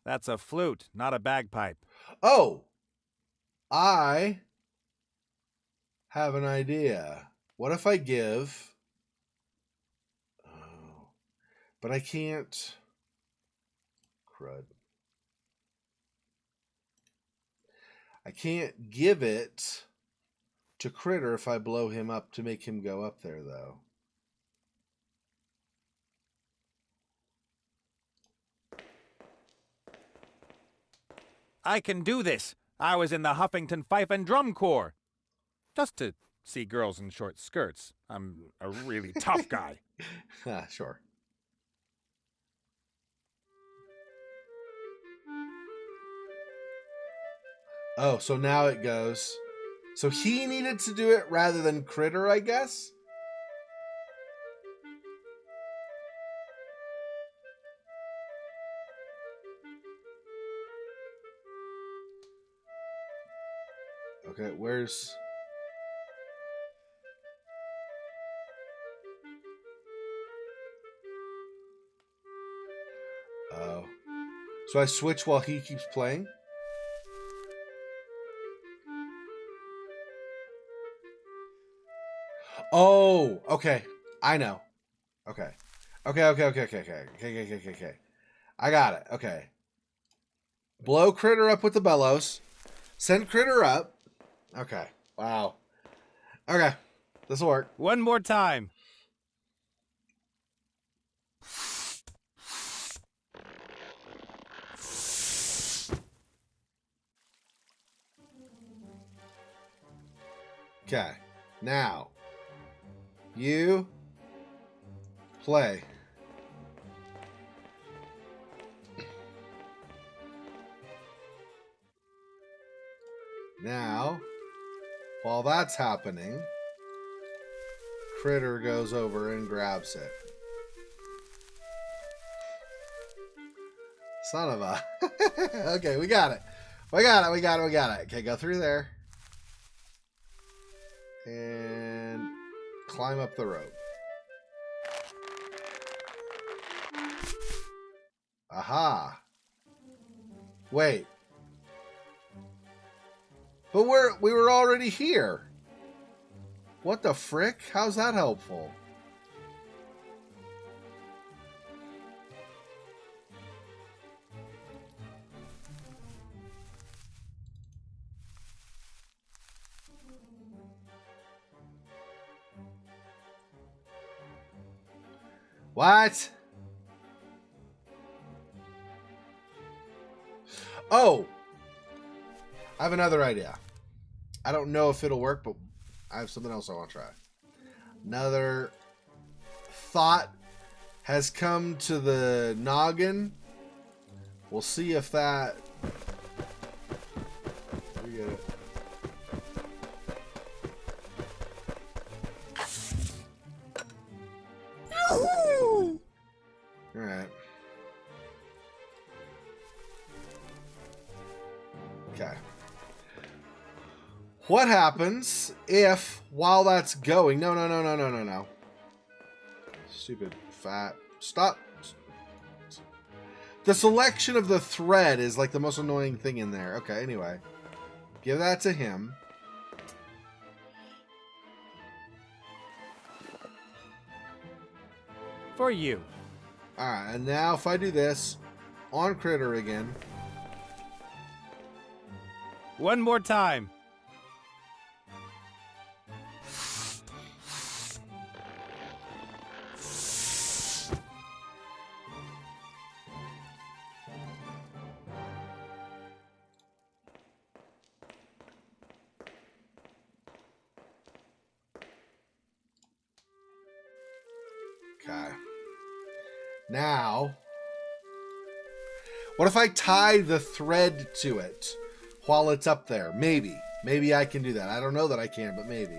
That's a flute, not a bagpipe. Oh, I have an idea. What if I give... Oh, but I can't... Crud. I can't give it to Critter if I blow him up to make him go up there, though. I can do this. I was in the Huffington Fife and Drum Corps. Just to see girls in short skirts. I'm a really tough guy. Sure. Oh, so now it goes. So he needed to do it rather than Critter, I guess? Okay, where's... Oh. So I switch while he keeps playing? Oh, okay. I know. Okay. Okay. I got it. Okay. Blow Critter up with the bellows. Send Critter up. Okay. Wow. Okay. This'll work. One more time. Okay. Now, you play. Now, while that's happening, Critter goes over and grabs it. Son of a... Okay, we got it. We got it. Okay, go through there. And climb up the rope. Aha. Wait. But we were already here. What the frick? How's that helpful? What? Oh! I have another idea. I don't know if it'll work, but I have something else I want to try. Another thought has come to the noggin. We'll see if that... We get it. Alright. Okay. What happens if, while that's going... No. Stupid fat. Stop. The selection of the thread is like the most annoying thing in there. Okay, anyway. Give that to him. For you. Alright, and now if I do this on Critter again. One more time. Okay. Now, what if I tie the thread to it while it's up there? Maybe. Maybe I can do that. I don't know that I can, but maybe.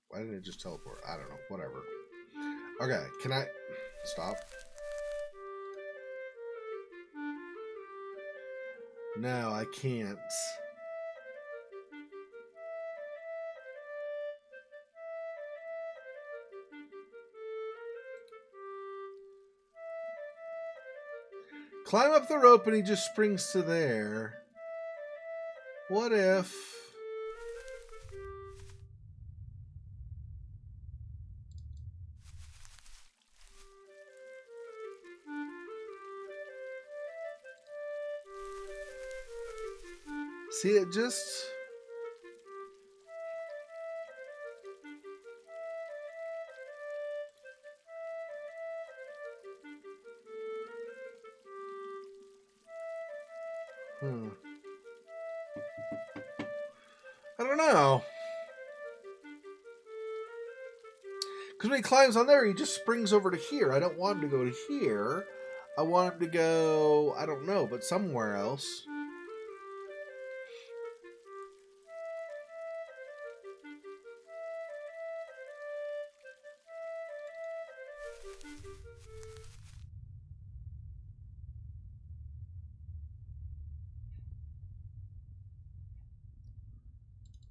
Why didn't it just teleport? I don't know. Whatever. Okay, can I... Stop. No, I can't. Climb up the rope and he just springs to there. What if... See, it just... I don't know. Because when he climbs on there, he just springs over to here. I don't want him to go to here. I want him to go, I don't know, but somewhere else.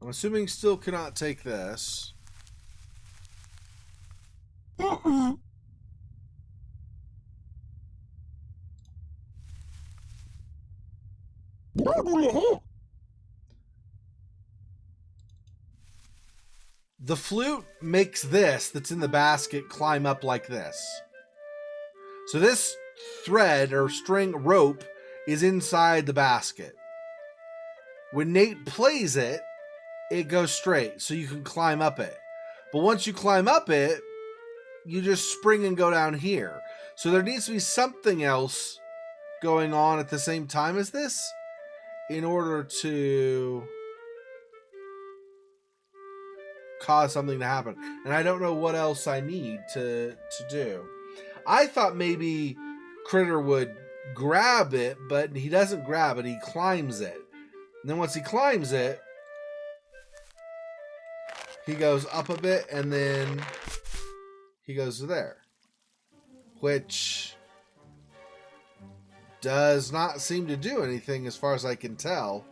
I'm assuming still cannot take this. The flute makes this that's in the basket climb up like this. So this thread or string rope is inside the basket. When Nate plays it, it goes straight, so you can climb up it. But once you climb up it, you just spring and go down here. So there needs to be something else going on at the same time as this in order to cause something to happen. And I don't know what else I need to do. I thought maybe Critter would grab it, but he doesn't grab it, he climbs it. And then once he climbs it, he goes up a bit, and then he goes to there. Which does not seem to do anything as far as I can tell.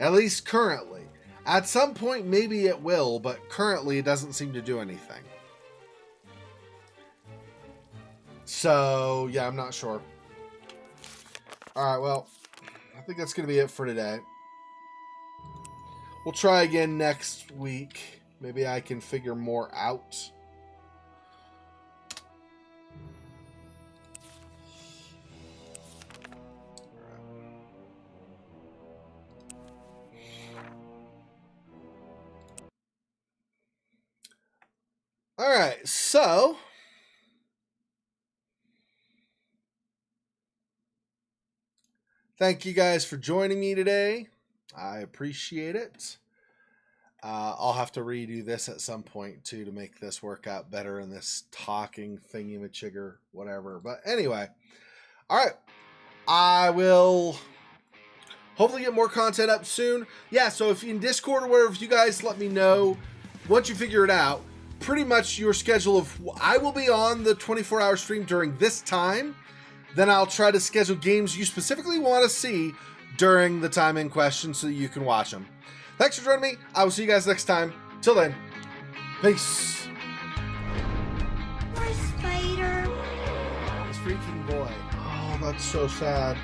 At least currently. At some point, maybe it will, but currently it doesn't seem to do anything. So, yeah, I'm not sure. Alright, well, I think that's going to be it for today. We'll try again next week. Maybe I can figure more out. All right, so thank you guys for joining me today. I appreciate it. I'll have to redo this at some point too to make this work out better in this talking thingy-majigger, whatever. But anyway, all right, I will hopefully get more content up soon. Yeah, so if in Discord or wherever, if you guys let me know once you figure it out, pretty much your schedule of I will be on the 24-hour stream during this time. Then I'll try to schedule games you specifically want to see during the time in question so that you can watch them. Thanks for joining me. I will see you guys next time. Till then, peace. Poor spider. This freaking boy. Oh, that's so sad.